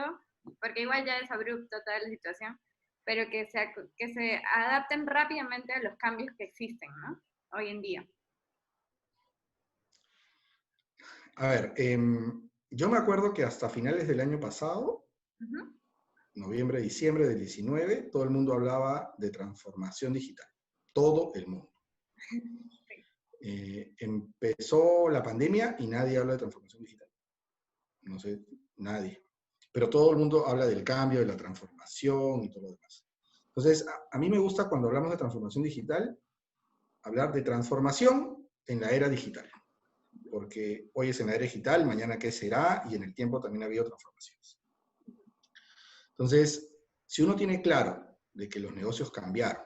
[SPEAKER 2] porque igual ya es abrupto toda la situación, pero que se adapten rápidamente a los cambios que existen, ¿no? Hoy en día.
[SPEAKER 1] A ver, yo me acuerdo que hasta finales del año pasado, noviembre, diciembre del 19, todo el mundo hablaba de transformación digital. Todo el mundo. Empezó la pandemia y nadie habla de transformación digital. No sé, nadie. Pero todo el mundo habla del cambio, de la transformación y todo lo demás. Entonces, a mí me gusta cuando hablamos de transformación digital, hablar de transformación en la era digital. Porque hoy es en la era digital, mañana qué será, y en el tiempo también ha habido transformaciones. Entonces, si uno tiene claro de que los negocios cambiaron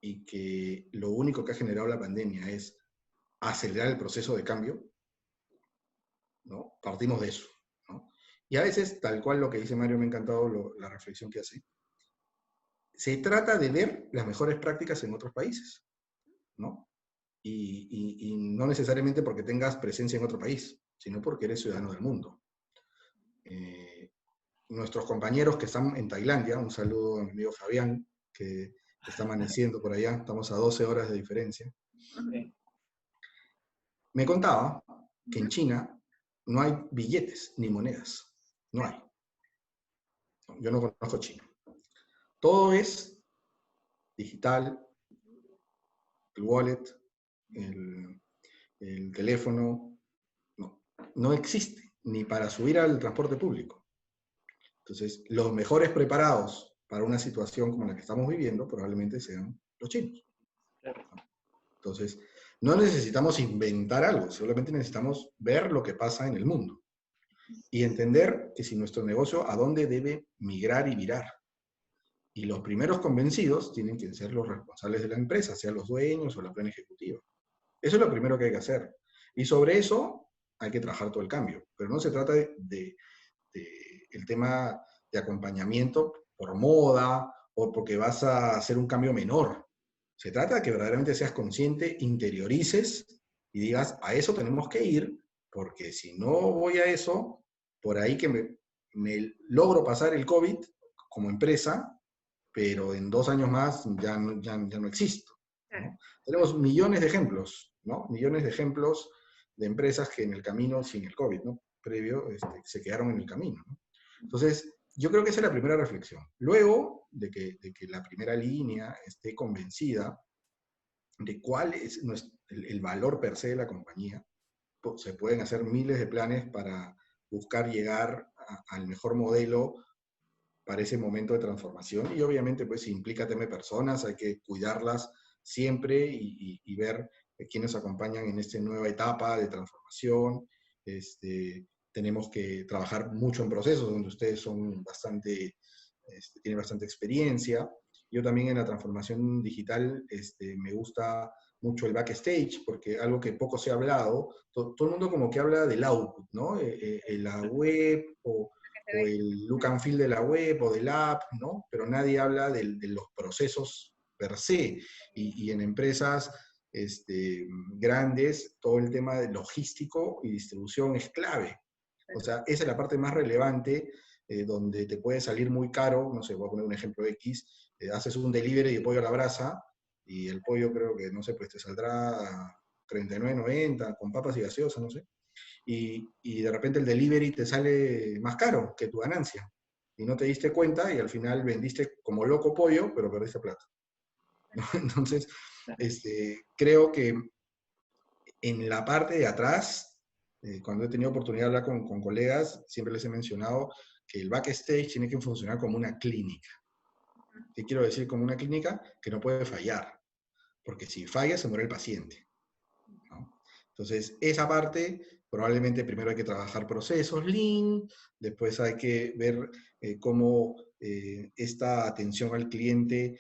[SPEAKER 1] y que lo único que ha generado la pandemia es acelerar el proceso de cambio, ¿no? Partimos de eso, ¿no? Y a veces, tal cual lo que dice Mario, me ha encantado la reflexión que hace, se trata de ver las mejores prácticas en otros países, ¿no? Y no necesariamente porque tengas presencia en otro país, sino porque eres ciudadano del mundo. Nuestros compañeros que están en Tailandia, un saludo a mi amigo Fabián, que está amaneciendo por allá, estamos a 12 horas de diferencia, me contaba que en China no hay billetes ni monedas, no hay. Yo no conozco China. Todo es digital, el wallet, el teléfono, no existe, ni para subir al transporte público. Entonces, los mejores preparados para una situación como la que estamos viviendo probablemente sean los chinos. Entonces, no necesitamos inventar algo, solamente necesitamos ver lo que pasa en el mundo y entender que si nuestro negocio a dónde debe migrar y virar. Y los primeros convencidos tienen que ser los responsables de la empresa, sean los dueños o la plana ejecutiva. Eso es lo primero que hay que hacer. Y sobre eso hay que trabajar todo el cambio. Pero no se trata de el tema de acompañamiento por moda o porque vas a hacer un cambio menor. Se trata de que verdaderamente seas consciente, interiorices y digas, a eso tenemos que ir, porque si no voy a eso, por ahí que me logro pasar el COVID como empresa, pero en 2 años más ya no existo, ¿no? Tenemos millones de ejemplos, ¿no? Millones de ejemplos de empresas que en el camino, sin el COVID, ¿no? Previo, se quedaron en el camino, ¿no? Entonces, yo creo que esa es la primera reflexión. Luego de que la primera línea esté convencida de cuál es el valor per se de la compañía, se pueden hacer miles de planes para buscar llegar al mejor modelo para ese momento de transformación. Y obviamente, pues, si implica tema de personas, hay que cuidarlas siempre y ver quiénes acompañan en esta nueva etapa de transformación. Tenemos que trabajar mucho en procesos donde ustedes son tienen bastante experiencia. Yo también en la transformación digital me gusta mucho el backstage, porque algo que poco se ha hablado, todo el mundo como que habla del output, ¿no? La web o el look and feel de la web o del app, ¿no? Pero nadie habla de los procesos per se. Y en empresas grandes, todo el tema de logístico y distribución es clave. O sea, esa es la parte más relevante, donde te puede salir muy caro. No sé, voy a poner un ejemplo X, haces un delivery de pollo a la brasa, y el pollo creo que, no sé, pues te saldrá 39.90 con papas y gaseosa, no sé. Y de repente el delivery te sale más caro que tu ganancia. Y no te diste cuenta y al final vendiste como loco pollo, pero perdiste plata. ¿No? Entonces, creo que en la parte de atrás, cuando he tenido oportunidad de hablar con colegas, siempre les he mencionado que el backstage tiene que funcionar como una clínica. ¿Qué quiero decir como una clínica? Que no puede fallar, porque si falla se muere el paciente, ¿no? Entonces, esa parte, probablemente primero hay que trabajar procesos Lean, después hay que ver cómo esta atención al cliente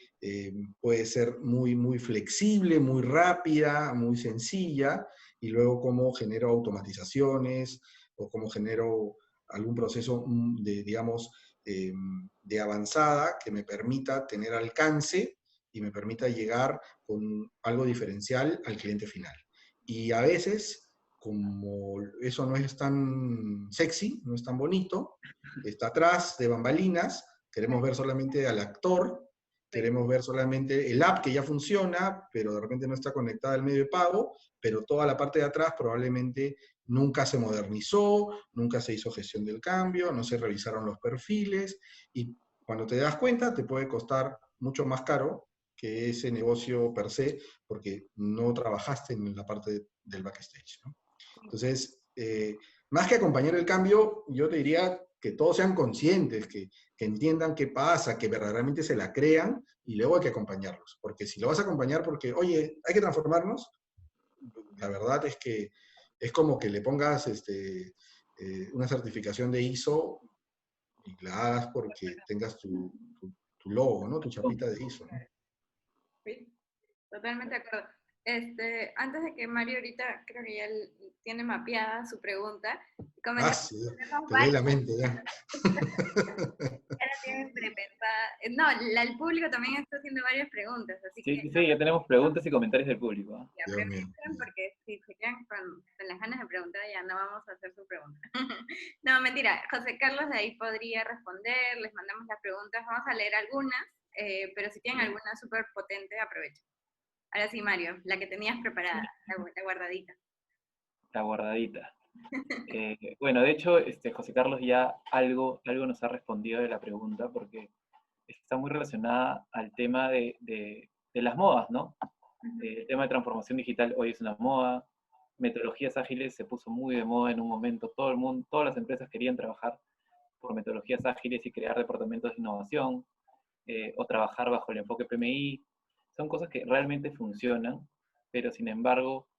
[SPEAKER 1] puede ser muy, muy flexible, muy rápida, muy sencilla, y luego cómo genero automatizaciones o cómo genero algún proceso de, digamos, de avanzada que me permita tener alcance y me permita llegar con algo diferencial al cliente final. Y a veces, como eso no es tan sexy, no es tan bonito, está atrás de bambalinas, queremos ver solamente al actor, queremos ver solamente el app que ya funciona, pero de repente no está conectada al medio de pago, pero toda la parte de atrás probablemente nunca se modernizó, nunca se hizo gestión del cambio, no se revisaron los perfiles, y cuando te das cuenta te puede costar mucho más caro que ese negocio per se, porque no trabajaste en la parte del backstage, ¿no? Entonces, más que acompañar el cambio, yo te diría que todos sean conscientes, que entiendan qué pasa, que verdaderamente se la crean, y luego hay que acompañarlos. Porque si lo vas a acompañar porque, oye, hay que transformarnos, la verdad es que es como que le pongas una certificación de ISO y la hagas porque tengas tu logo, ¿no? Tu chapita de ISO, ¿no?
[SPEAKER 2] Sí, totalmente de acuerdo. Antes de que Mario ahorita creo que ya tiene mapeada su pregunta,
[SPEAKER 1] Ah,
[SPEAKER 2] comentamos
[SPEAKER 1] sí,
[SPEAKER 2] que tenemos
[SPEAKER 1] te leí la
[SPEAKER 2] varias.
[SPEAKER 1] mente ya.
[SPEAKER 2] Ya la tienen prepensada. No, el público también está haciendo varias preguntas, así
[SPEAKER 3] Sí,
[SPEAKER 2] que
[SPEAKER 3] sí, ya tenemos preguntas y comentarios del público, ¿eh?
[SPEAKER 1] Dios mío.
[SPEAKER 2] aprovechen porque si se quedan con las ganas de preguntar ya no vamos a hacer su pregunta. No, mentira, José Carlos de ahí podría responder, les mandamos las preguntas, vamos a leer algunas, pero si tienen alguna súper potente, aprovechen. Ahora sí, Mario, la que tenías preparada, la guardadita.
[SPEAKER 3] La guardadita. Bueno, de hecho, José Carlos ya algo nos ha respondido de la pregunta, porque está muy relacionada al tema de las modas, ¿no? El tema de transformación digital hoy es una moda, metodologías ágiles se puso muy de moda en un momento, todo el mundo, todas las empresas querían trabajar por metodologías ágiles y crear departamentos de innovación, o trabajar bajo el enfoque PMI. Son cosas que realmente funcionan, pero sin embargo,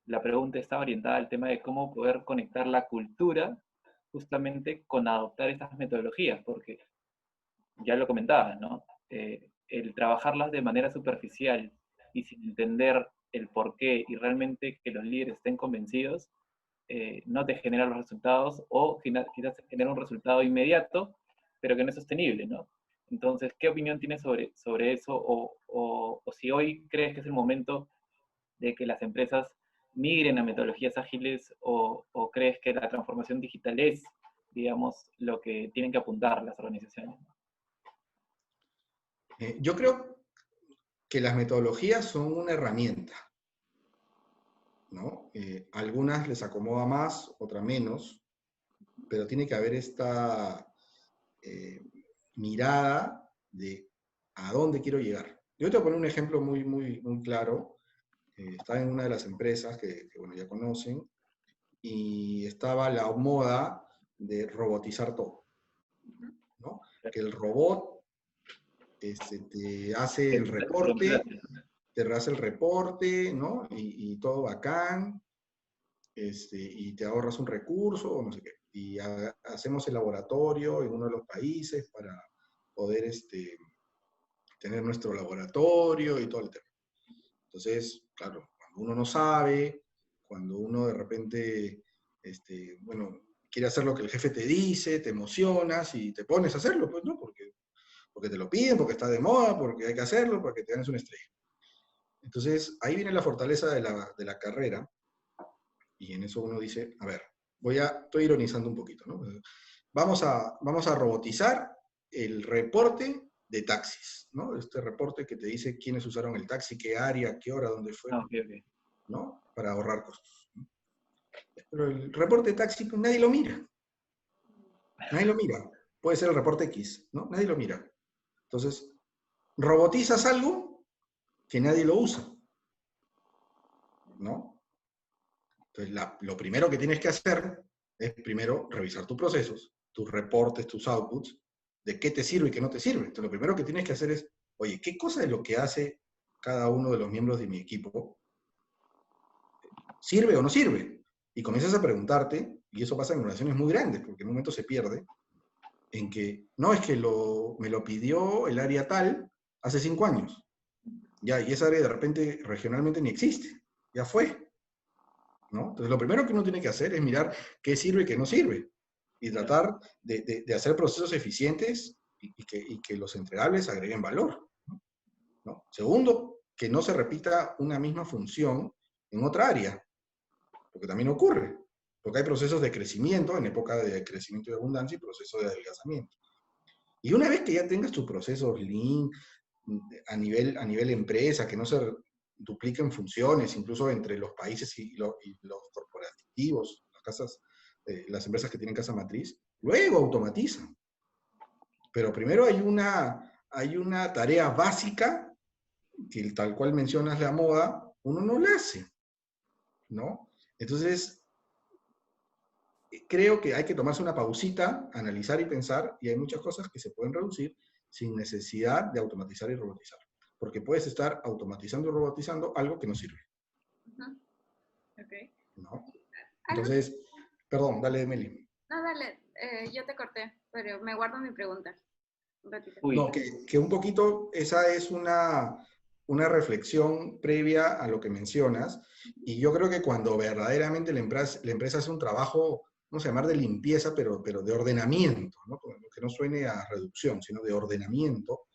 [SPEAKER 3] la pregunta está orientada al tema de cómo poder conectar la cultura justamente con adoptar estas metodologías, porque ya lo comentabas, ¿no? El trabajarlas de manera superficial y sin entender el porqué y realmente que los líderes estén convencidos, no te genera los resultados, o quizás te genera un resultado inmediato, pero que no es sostenible, ¿no? Entonces, ¿qué opinión tienes sobre eso? O si hoy crees que es el momento de que las empresas migren a metodologías ágiles, o crees que la transformación digital es, digamos, lo que tienen que apuntar las organizaciones.
[SPEAKER 1] Yo creo que las metodologías son una herramienta, ¿no? Algunas les acomoda más, otras menos, pero tiene que haber esta mirada de a dónde quiero llegar. Yo te voy a poner un ejemplo muy, muy, muy claro. Estaba en una de las empresas que, bueno, ya conocen, y estaba la moda de robotizar todo, ¿no? Que el robot te hace el reporte, ¿no? Y todo bacán, y te ahorras un recurso o no sé qué. Y hacemos el laboratorio en uno de los países para poder tener nuestro laboratorio y todo el tema. Entonces, claro, cuando uno no sabe, cuando uno de repente, bueno, quiere hacer lo que el jefe te dice, te emocionas y te pones a hacerlo, pues, ¿no? Porque te lo piden, porque está de moda, porque hay que hacerlo, porque te ganes una estrella. Entonces, ahí viene la fortaleza de la carrera, y en eso uno dice, a ver, estoy ironizando un poquito, ¿no? Vamos a robotizar el reporte de taxis, ¿no? Este reporte que te dice quiénes usaron el taxi, qué área, qué hora, dónde fue,
[SPEAKER 3] Ok.
[SPEAKER 1] ¿no? Para ahorrar costos, ¿no? Pero el reporte de taxi, pues nadie lo mira. Nadie lo mira. Puede ser el reporte X, ¿no? Nadie lo mira. Entonces, robotizas algo que nadie lo usa, ¿no? Entonces, lo primero que tienes que hacer es primero revisar tus procesos, tus reportes, tus outputs, de qué te sirve y qué no te sirve. Entonces, lo primero que tienes que hacer es, oye, ¿qué cosa de lo que hace cada uno de los miembros de mi equipo sirve o no sirve? Y comienzas a preguntarte, y eso pasa en relaciones muy grandes, porque en un momento se pierde, en que, no, es que me lo pidió el área tal hace 5 años. Ya, y esa área de repente regionalmente ni existe. Ya fue, ¿no? Entonces, lo primero que uno tiene que hacer es mirar qué sirve y qué no sirve. Y tratar de hacer procesos eficientes y que los entregables agreguen valor, ¿no? Segundo, que no se repita una misma función en otra área, porque también ocurre. Porque hay procesos de crecimiento, en época de crecimiento y abundancia, y procesos de adelgazamiento. Y una vez que ya tengas tus procesos Lean a nivel empresa, que no se dupliquen funciones, incluso entre los países y los corporativos, las empresas que tienen casa matriz, luego automatizan. Pero primero hay una tarea básica que tal cual mencionas la moda, uno no la hace, ¿no? Entonces, creo que hay que tomarse una pausita, analizar y pensar, y hay muchas cosas que se pueden reducir sin necesidad de automatizar y robotizar. Porque puedes estar automatizando y robotizando algo que no sirve.
[SPEAKER 2] Okay.
[SPEAKER 1] ¿No? Entonces, perdón, dale, Meli.
[SPEAKER 2] No, dale, yo te corté, pero me guardo mi pregunta. Un ratito.
[SPEAKER 1] No, que un poquito esa es una reflexión previa a lo que mencionas, y yo creo que cuando verdaderamente la empresa hace un trabajo, vamos a llamar de limpieza, pero de ordenamiento, ¿no? Que no suene a reducción, sino de ordenamiento,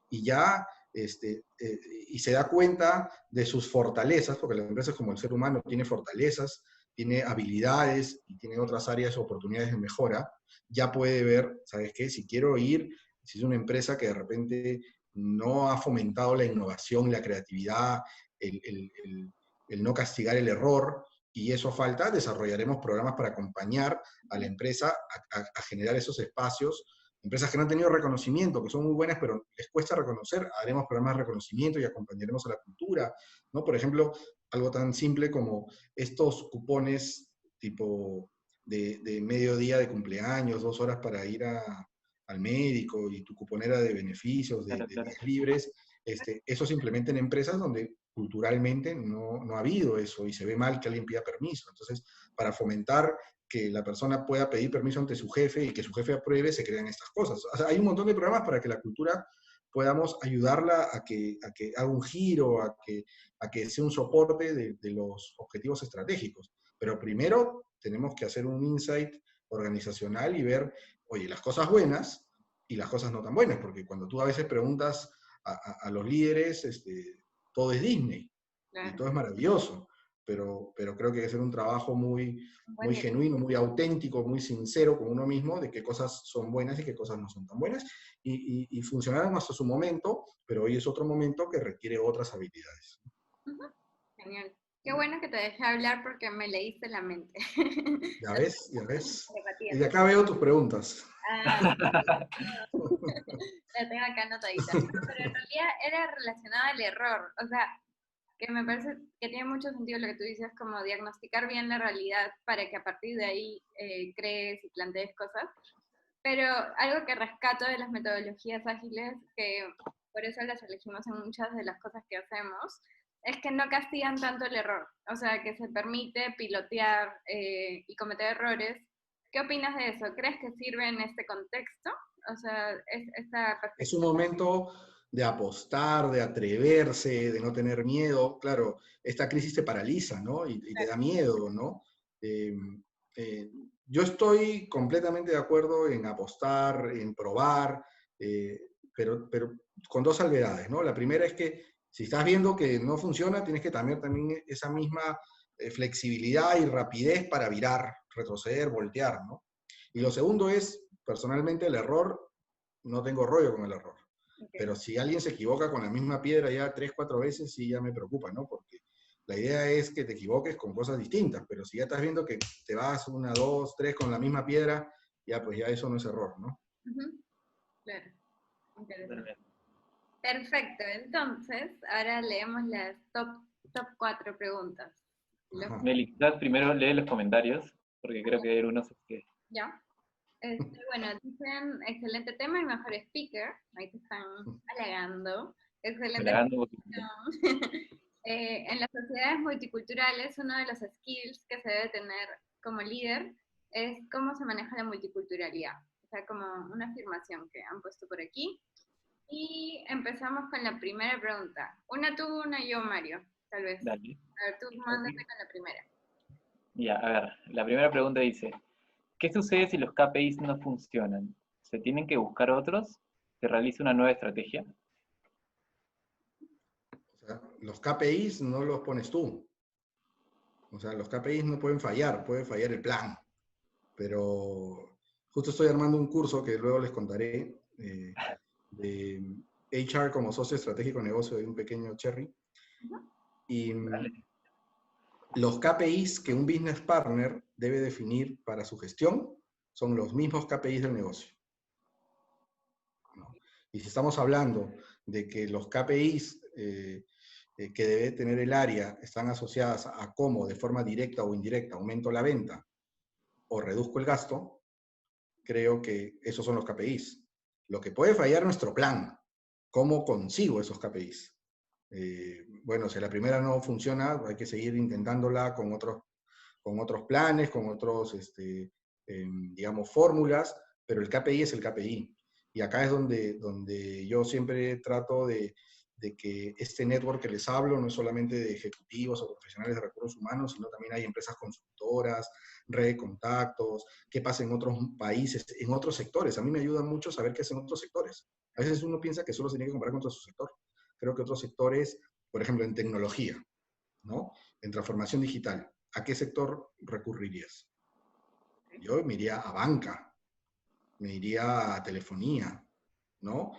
[SPEAKER 1] y ya y se da cuenta de sus fortalezas, porque la empresa como el ser humano tiene fortalezas, tiene habilidades y tiene otras áreas o oportunidades de mejora, ya puede ver, ¿sabes qué? Si quiero ir, si es una empresa que de repente no ha fomentado la innovación, la creatividad, el no castigar el error, y eso falta, desarrollaremos programas para acompañar a la empresa a generar esos espacios. Empresas que no han tenido reconocimiento, que son muy buenas, pero les cuesta reconocer, haremos programas de reconocimiento y acompañaremos a la cultura, ¿no? Por ejemplo, algo tan simple como estos cupones tipo de mediodía de cumpleaños, 2 horas para ir al médico y tu cuponera de beneficios, de días libres, eso se implementa en empresas donde culturalmente no ha habido eso y se ve mal que alguien pida permiso. Entonces, para fomentar que la persona pueda pedir permiso ante su jefe y que su jefe apruebe, se crean estas cosas. O sea, hay un montón de programas para que la cultura podamos ayudarla a que haga un giro, a que sea un soporte de los objetivos estratégicos. Pero primero tenemos que hacer un insight organizacional y ver, oye, las cosas buenas y las cosas no tan buenas, porque cuando tú a veces preguntas a los líderes, todo es Disney, claro, y todo es maravilloso. Pero creo que hay que hacer un trabajo muy genuino, muy auténtico, muy sincero con uno mismo, de qué cosas son buenas y qué cosas no son tan buenas, y funcionaron hasta su momento, pero hoy es otro momento que requiere otras habilidades.
[SPEAKER 2] Genial. Qué bueno que te dejé hablar porque me leíste la mente.
[SPEAKER 1] Ya ves. Y de acá veo tus preguntas.
[SPEAKER 2] La tengo acá anotadita. No, pero en realidad era relacionada al error. O sea, que me parece que tiene mucho sentido lo que tú dices, como diagnosticar bien la realidad para que a partir de ahí crees y plantees cosas. Pero algo que rescato de las metodologías ágiles, que por eso las elegimos en muchas de las cosas que hacemos, es que no castigan tanto el error. O sea, que se permite pilotear y cometer errores. ¿Qué opinas de eso? ¿Crees que sirve en este contexto? O sea, es
[SPEAKER 1] un momento de apostar, de atreverse, de no tener miedo. Claro, esta crisis te paraliza, ¿no? Y te da miedo, ¿no? Yo estoy completamente de acuerdo en apostar, en probar, pero con 2 salvedades, ¿no? La primera es que si estás viendo que no funciona, tienes que tener también esa misma flexibilidad y rapidez para virar, retroceder, voltear, ¿no? Y lo segundo es, personalmente, el error, no tengo rollo con el error.
[SPEAKER 2] Okay.
[SPEAKER 1] Pero si alguien se equivoca con la misma piedra ya 3, 4 veces, sí ya me preocupa, ¿no? Porque la idea es que te equivoques con cosas distintas, pero si ya estás viendo que te vas 1, 2, 3 con la misma piedra, ya pues ya eso no es error, ¿no?
[SPEAKER 2] Claro. Interesante. Perfecto, entonces, ahora leemos las top 4 preguntas.
[SPEAKER 3] Meli, quizás primero lee los comentarios, porque creo que hay unos que...
[SPEAKER 2] Ya. Bueno, dicen, excelente tema y mejor speaker. Ahí te están halagando. Excelente. En las sociedades multiculturales, uno de los skills que se debe tener como líder es cómo se maneja la multiculturalidad. O sea, como una afirmación que han puesto por aquí. Y empezamos con la primera pregunta. Una tú, una yo, Mario, tal vez.
[SPEAKER 3] Dale.
[SPEAKER 2] A ver, tú mándame con la primera.
[SPEAKER 3] Ya, a ver, la primera pregunta dice, ¿qué sucede si los KPIs no funcionan? ¿Se tienen que buscar otros? ¿Se realiza una nueva estrategia?
[SPEAKER 1] O sea, los KPIs no los pones tú. O sea, los KPIs no puede fallar el plan. Pero justo estoy armando un curso que luego les contaré de HR como socio estratégico de negocio de un pequeño cherry. Y los KPIs que un business partner debe definir para su gestión son los mismos KPIs del negocio. ¿No? Y si estamos hablando de que los KPIs que debe tener el área están asociadas a cómo, de forma directa o indirecta, aumento la venta o reduzco el gasto, creo que esos son los KPIs. Lo que puede fallar es nuestro plan. ¿Cómo consigo esos KPIs? Bueno, si la primera no funciona, hay que seguir intentándola con otros planes, con otros, digamos, fórmulas, pero el KPI es el KPI. Y acá es donde yo siempre trato de que este network que les hablo no es solamente de ejecutivos o profesionales de recursos humanos, sino también hay empresas consultoras, red de contactos, qué pasa en otros países, en otros sectores. A mí me ayuda mucho saber qué hacen otros sectores. A veces uno piensa que solo se tiene que comparar contra su sector. Creo que otros sectores, por ejemplo, en tecnología, ¿no? En transformación digital, ¿a qué sector recurrirías? Yo me iría a banca, me iría a telefonía, ¿no?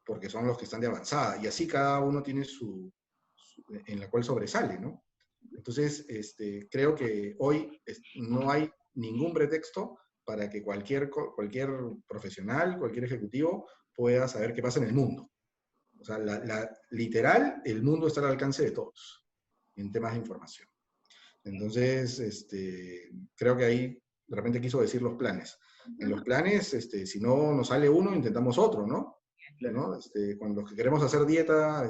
[SPEAKER 1] Porque son los que están de avanzada. Y así cada uno tiene en la cual sobresale, ¿no? Entonces, creo que hoy no hay ningún pretexto para que cualquier profesional, cualquier ejecutivo pueda saber qué pasa en el mundo. O sea, literal, el mundo está al alcance de todos en temas de información. Entonces, creo que ahí de repente quiso decir los planes. En los planes, si no nos sale uno, intentamos otro, ¿no? ¿No? Cuando los que queremos hacer dieta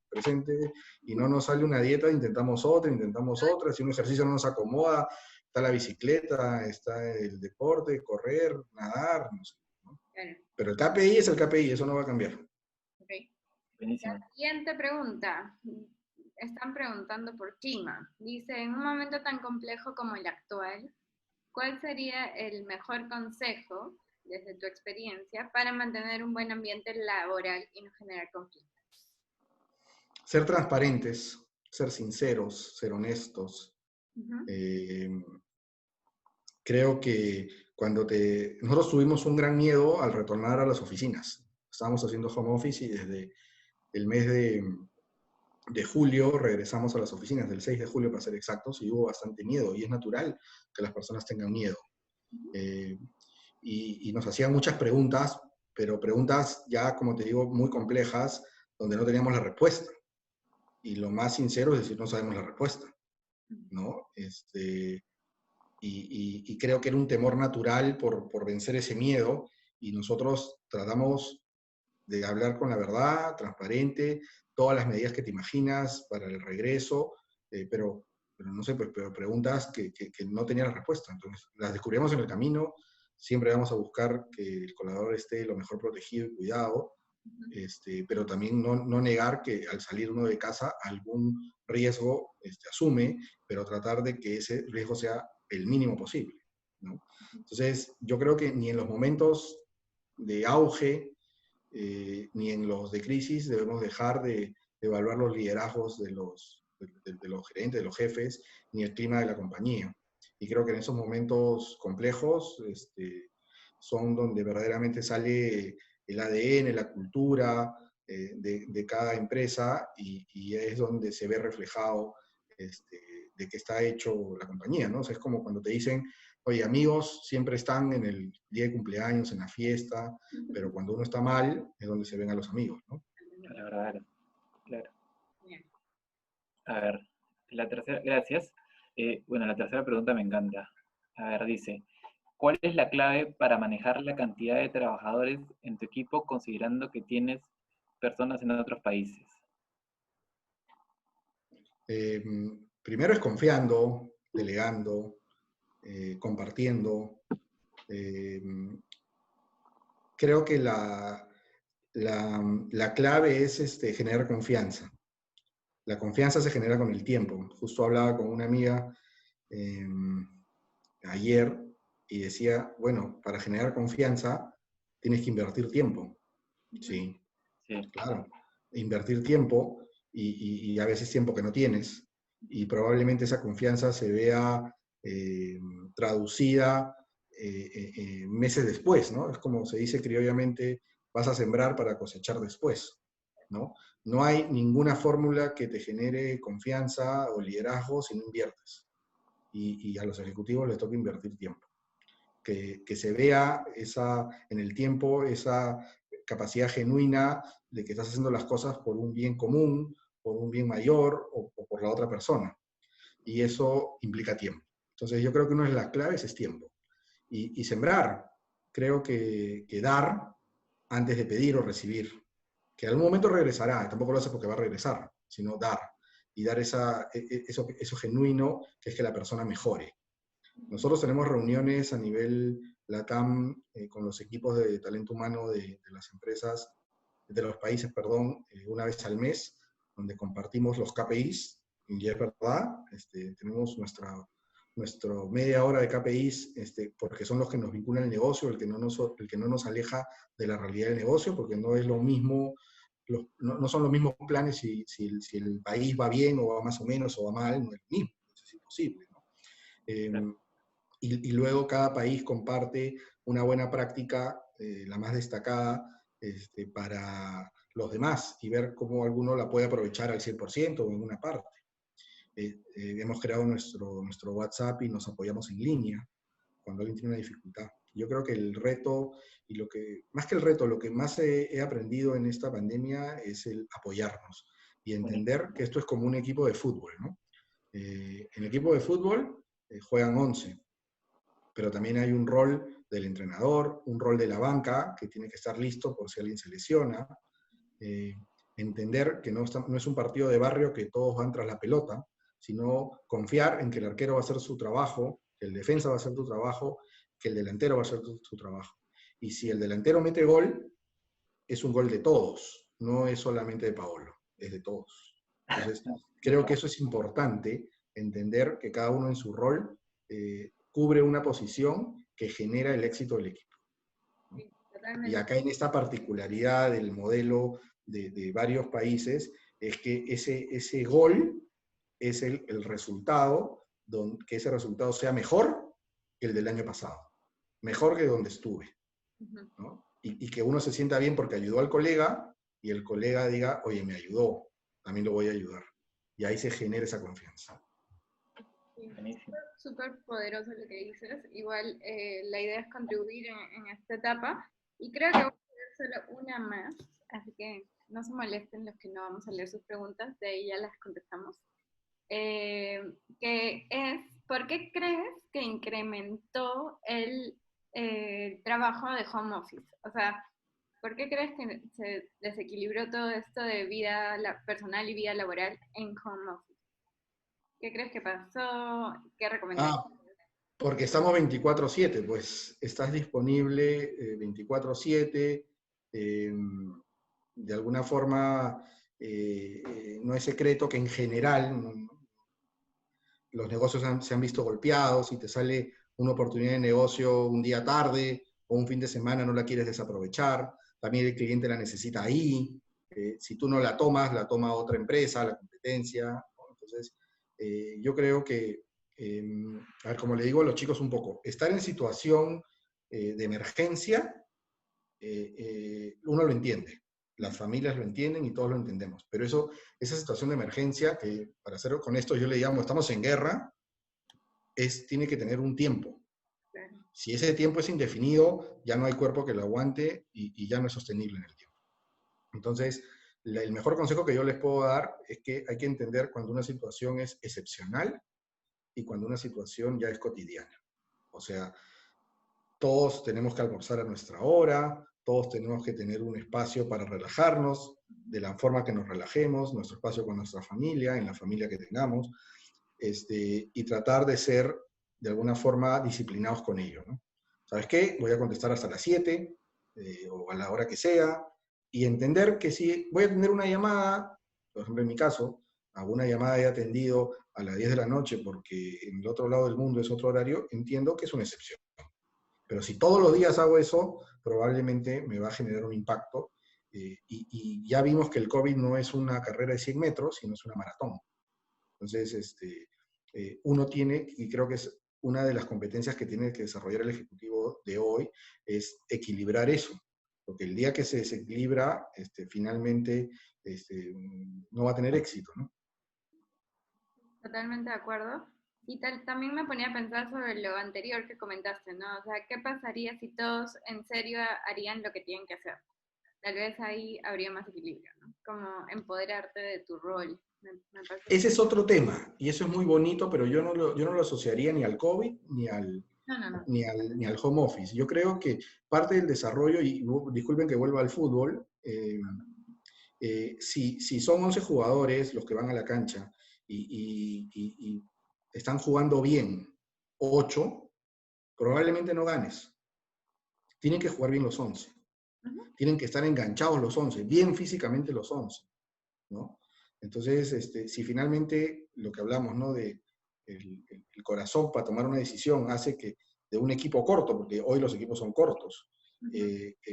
[SPEAKER 1] presente y no nos sale una dieta, intentamos otra. Si un ejercicio no nos acomoda, está la bicicleta, está el deporte, correr, nadar, no sé, ¿no? Pero el KPI es el KPI, eso no va a cambiar.
[SPEAKER 2] Okay. La siguiente pregunta. Están preguntando por clima. Dice, en un momento tan complejo como el actual, ¿cuál sería el mejor consejo, desde tu experiencia, para mantener un buen ambiente laboral y no generar conflictos?
[SPEAKER 1] Ser transparentes, ser sinceros, ser honestos. Creo que nosotros tuvimos un gran miedo al retornar a las oficinas. Estábamos haciendo home office y desde el mes de julio regresamos a las oficinas, del 6 de julio para ser exactos, y hubo bastante miedo, y es natural que las personas tengan miedo. Y nos hacían muchas preguntas, pero preguntas ya, como te digo, muy complejas, donde no teníamos la respuesta. Y lo más sincero es decir, no sabemos la respuesta, ¿no? Y creo que era un temor natural por vencer ese miedo, y nosotros tratamos de hablar con la verdad, transparente, todas las medidas que te imaginas para el regreso, pero no sé, pero preguntas que no tenían la respuesta. Entonces, las descubrimos en el camino. Siempre vamos a buscar que el colaborador esté lo mejor protegido y cuidado, pero también no negar que al salir uno de casa algún riesgo asume, pero tratar de que ese riesgo sea el mínimo posible, ¿no? Entonces, yo creo que ni en los momentos de auge, ni en los de crisis debemos dejar de evaluar los liderazgos de los de los gerentes, de los jefes, ni el clima de la compañía. Y creo que en esos momentos complejos son donde verdaderamente sale el ADN, la cultura de cada empresa y es donde se ve reflejado de qué está hecho la compañía, ¿no? O sea, es como cuando te dicen, oye, amigos siempre están en el día de cumpleaños, en la fiesta, pero cuando uno está mal es donde se ven a los amigos, ¿no?
[SPEAKER 3] Claro. A ver, la tercera, gracias. Bueno, la tercera pregunta me encanta. A ver, dice, ¿cuál es la clave para manejar la cantidad de trabajadores en tu equipo considerando que tienes personas en otros países?
[SPEAKER 1] Primero es confiando, delegando, compartiendo. Creo que la clave es generar confianza. La confianza se genera con el tiempo. Justo hablaba con una amiga ayer y decía, bueno, para generar confianza tienes que invertir tiempo. Sí, claro. Invertir tiempo y a veces tiempo que no tienes. Y probablemente esa confianza se vea traducida meses después, ¿no? Es como se dice criollamente, vas a sembrar para cosechar después, ¿no? No hay ninguna fórmula que te genere confianza o liderazgo si no inviertes. Y a los ejecutivos les toca invertir tiempo. Que se vea en el tiempo esa capacidad genuina de que estás haciendo las cosas por un bien común, por un bien mayor o por la otra persona. Y eso implica tiempo. Entonces yo creo que una de las claves es tiempo. Y sembrar, creo que dar antes de pedir o recibir, que en algún momento regresará, tampoco lo hace porque va a regresar, sino dar, y dar eso genuino, que es que la persona mejore. Nosotros tenemos reuniones a nivel LATAM con los equipos de talento humano de las empresas, de los países, perdón, una vez al mes, donde compartimos los KPIs, y es verdad, tenemos nuestro media hora de KPIs, porque son los que nos vinculan al negocio, el que no nos aleja de la realidad del negocio, porque no es lo mismo, no son los mismos planes si el país va bien o va más o menos o va mal, no es lo mismo, eso es imposible, ¿no? Y luego cada país comparte una buena práctica, la más destacada, para los demás y ver cómo alguno la puede aprovechar al 100% o en una parte. Hemos creado nuestro WhatsApp y nos apoyamos en línea cuando alguien tiene una dificultad. Yo creo que el reto, y más que el reto, lo que más he aprendido en esta pandemia es el apoyarnos y entender que esto es como un equipo de fútbol, ¿no? En el equipo de fútbol juegan 11, pero también hay un rol del entrenador, un rol de la banca, que tiene que estar listo por si alguien se lesiona. Entender que no es un partido de barrio que todos van tras la pelota, sino confiar en que el arquero va a hacer su trabajo, que el defensa va a hacer su trabajo, que el delantero va a hacer su trabajo. Y si el delantero mete gol, es un gol de todos, no es solamente de Paolo, es de todos. Entonces, creo que eso es importante, entender que cada uno en su rol cubre una posición que genera el éxito del equipo.
[SPEAKER 2] Sí,
[SPEAKER 1] y acá en esta particularidad del modelo de varios países, es que ese gol es el resultado, que ese resultado sea mejor que el del año pasado, mejor que donde estuve, ¿no? Y que uno se sienta bien porque ayudó al colega y el colega diga, oye, me ayudó, también lo voy a ayudar. Y ahí se genera esa confianza.
[SPEAKER 2] Sí, súper poderoso lo que dices. Igual la idea es contribuir en esta etapa y creo que voy a hacer solo una más, así que no se molesten los que no vamos a leer sus preguntas, de ahí ya las contestamos. Que es, ¿por qué crees que incrementó el trabajo de home office? O sea, ¿por qué crees que se desequilibró todo esto de vida personal y vida laboral en home office? ¿Qué crees que pasó? ¿Qué recomendarías?
[SPEAKER 1] Porque estamos 24/7, pues estás disponible 24/7, de alguna forma no es secreto que en general los negocios se han visto golpeados y te sale una oportunidad de negocio un día tarde o un fin de semana no la quieres desaprovechar, también el cliente la necesita ahí, si tú no la tomas, la toma otra empresa, la competencia, ¿no? Entonces, yo creo que, a ver, como le digo a los chicos un poco, estar en situación de emergencia, uno lo entiende, las familias lo entienden y todos lo entendemos, pero esa situación de emergencia, que para ser con esto yo le llamo, estamos en guerra, tiene que tener un tiempo.
[SPEAKER 2] Claro.
[SPEAKER 1] Si ese tiempo es indefinido, ya no hay cuerpo que lo aguante y ya no es sostenible en el tiempo. Entonces, el mejor consejo que yo les puedo dar es que hay que entender cuando una situación es excepcional y cuando una situación ya es cotidiana. O sea, todos tenemos que almorzar a nuestra hora, todos tenemos que tener un espacio para relajarnos, de la forma que nos relajemos, nuestro espacio con nuestra familia, en la familia que tengamos, y tratar de ser de alguna forma disciplinados con ello, ¿no? ¿Sabes qué? Voy a contestar hasta las 7 o a la hora que sea, y entender que si voy a tener una llamada, por ejemplo en mi caso, hago una llamada he atendido a las 10 de la noche porque en el otro lado del mundo es otro horario, entiendo que es una excepción. Pero si todos los días hago eso, probablemente me va a generar un impacto. Y ya vimos que el COVID no es una carrera de 100 metros, sino es una maratón. Entonces, uno tiene, y creo que es una de las competencias que tiene que desarrollar el ejecutivo de hoy, es equilibrar eso. Porque el día que se desequilibra, finalmente no va a tener éxito, ¿no?
[SPEAKER 2] Totalmente de acuerdo. Y también me ponía a pensar sobre lo anterior que comentaste, ¿no? O sea, ¿qué pasaría si todos en serio harían lo que tienen que hacer? Tal vez ahí habría más equilibrio, ¿no? Como empoderarte de tu rol. Me parece
[SPEAKER 1] Ese es otro tema, y eso es muy bonito, pero yo no lo asociaría ni al COVID
[SPEAKER 2] no, no, no.
[SPEAKER 1] ni al home office. Yo creo que parte del desarrollo, y disculpen que vuelva al fútbol, si son 11 jugadores los que van a la cancha y están jugando bien 8, probablemente no ganes. Tienen que jugar bien los 11. Tienen que estar enganchados los 11, bien físicamente los 11, ¿no? Entonces, si finalmente lo que hablamos, ¿no? De el corazón para tomar una decisión hace que de un equipo corto, porque hoy los equipos son cortos,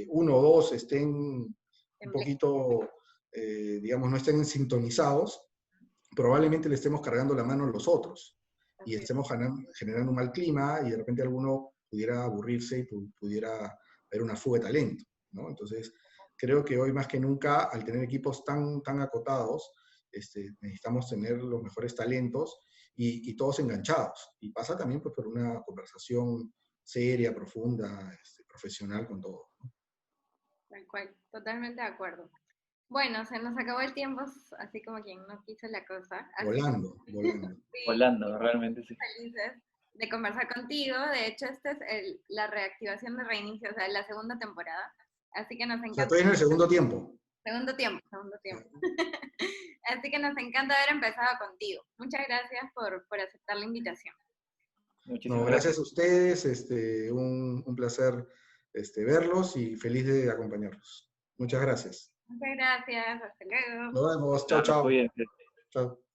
[SPEAKER 1] uno o dos estén un poquito, digamos, no estén sintonizados, probablemente le estemos cargando la mano a los otros y estemos generando un mal clima y de repente alguno pudiera aburrirse y pudiera haber una fuga de talento, ¿no? Entonces, creo que hoy más que nunca, al tener equipos tan acotados, necesitamos tener los mejores talentos y todos enganchados. Y pasa también pues, por una conversación seria, profunda, profesional con todos, ¿no?
[SPEAKER 2] Tal cual, totalmente de acuerdo. Bueno, se nos acabó el tiempo, así como quien no quiso la cosa. Así
[SPEAKER 1] Volando.
[SPEAKER 2] sí,
[SPEAKER 3] Volando, realmente sí.
[SPEAKER 2] felices de conversar contigo. De hecho, esta es la reactivación de reinicio, o sea, la segunda temporada. Así que nos
[SPEAKER 1] O sea,
[SPEAKER 2] encanta.
[SPEAKER 1] estoy en el segundo tiempo.
[SPEAKER 2] Segundo tiempo. Así que nos encanta haber empezado contigo. Muchas gracias por aceptar la invitación.
[SPEAKER 3] Muchísimas
[SPEAKER 1] No, gracias a ustedes, un placer verlos y feliz de acompañarlos. Muchas gracias.
[SPEAKER 2] Muchas gracias, hasta luego.
[SPEAKER 1] Nos vemos, chao,
[SPEAKER 3] gracias.
[SPEAKER 1] chao.
[SPEAKER 3] Cuídense.
[SPEAKER 1] Chao.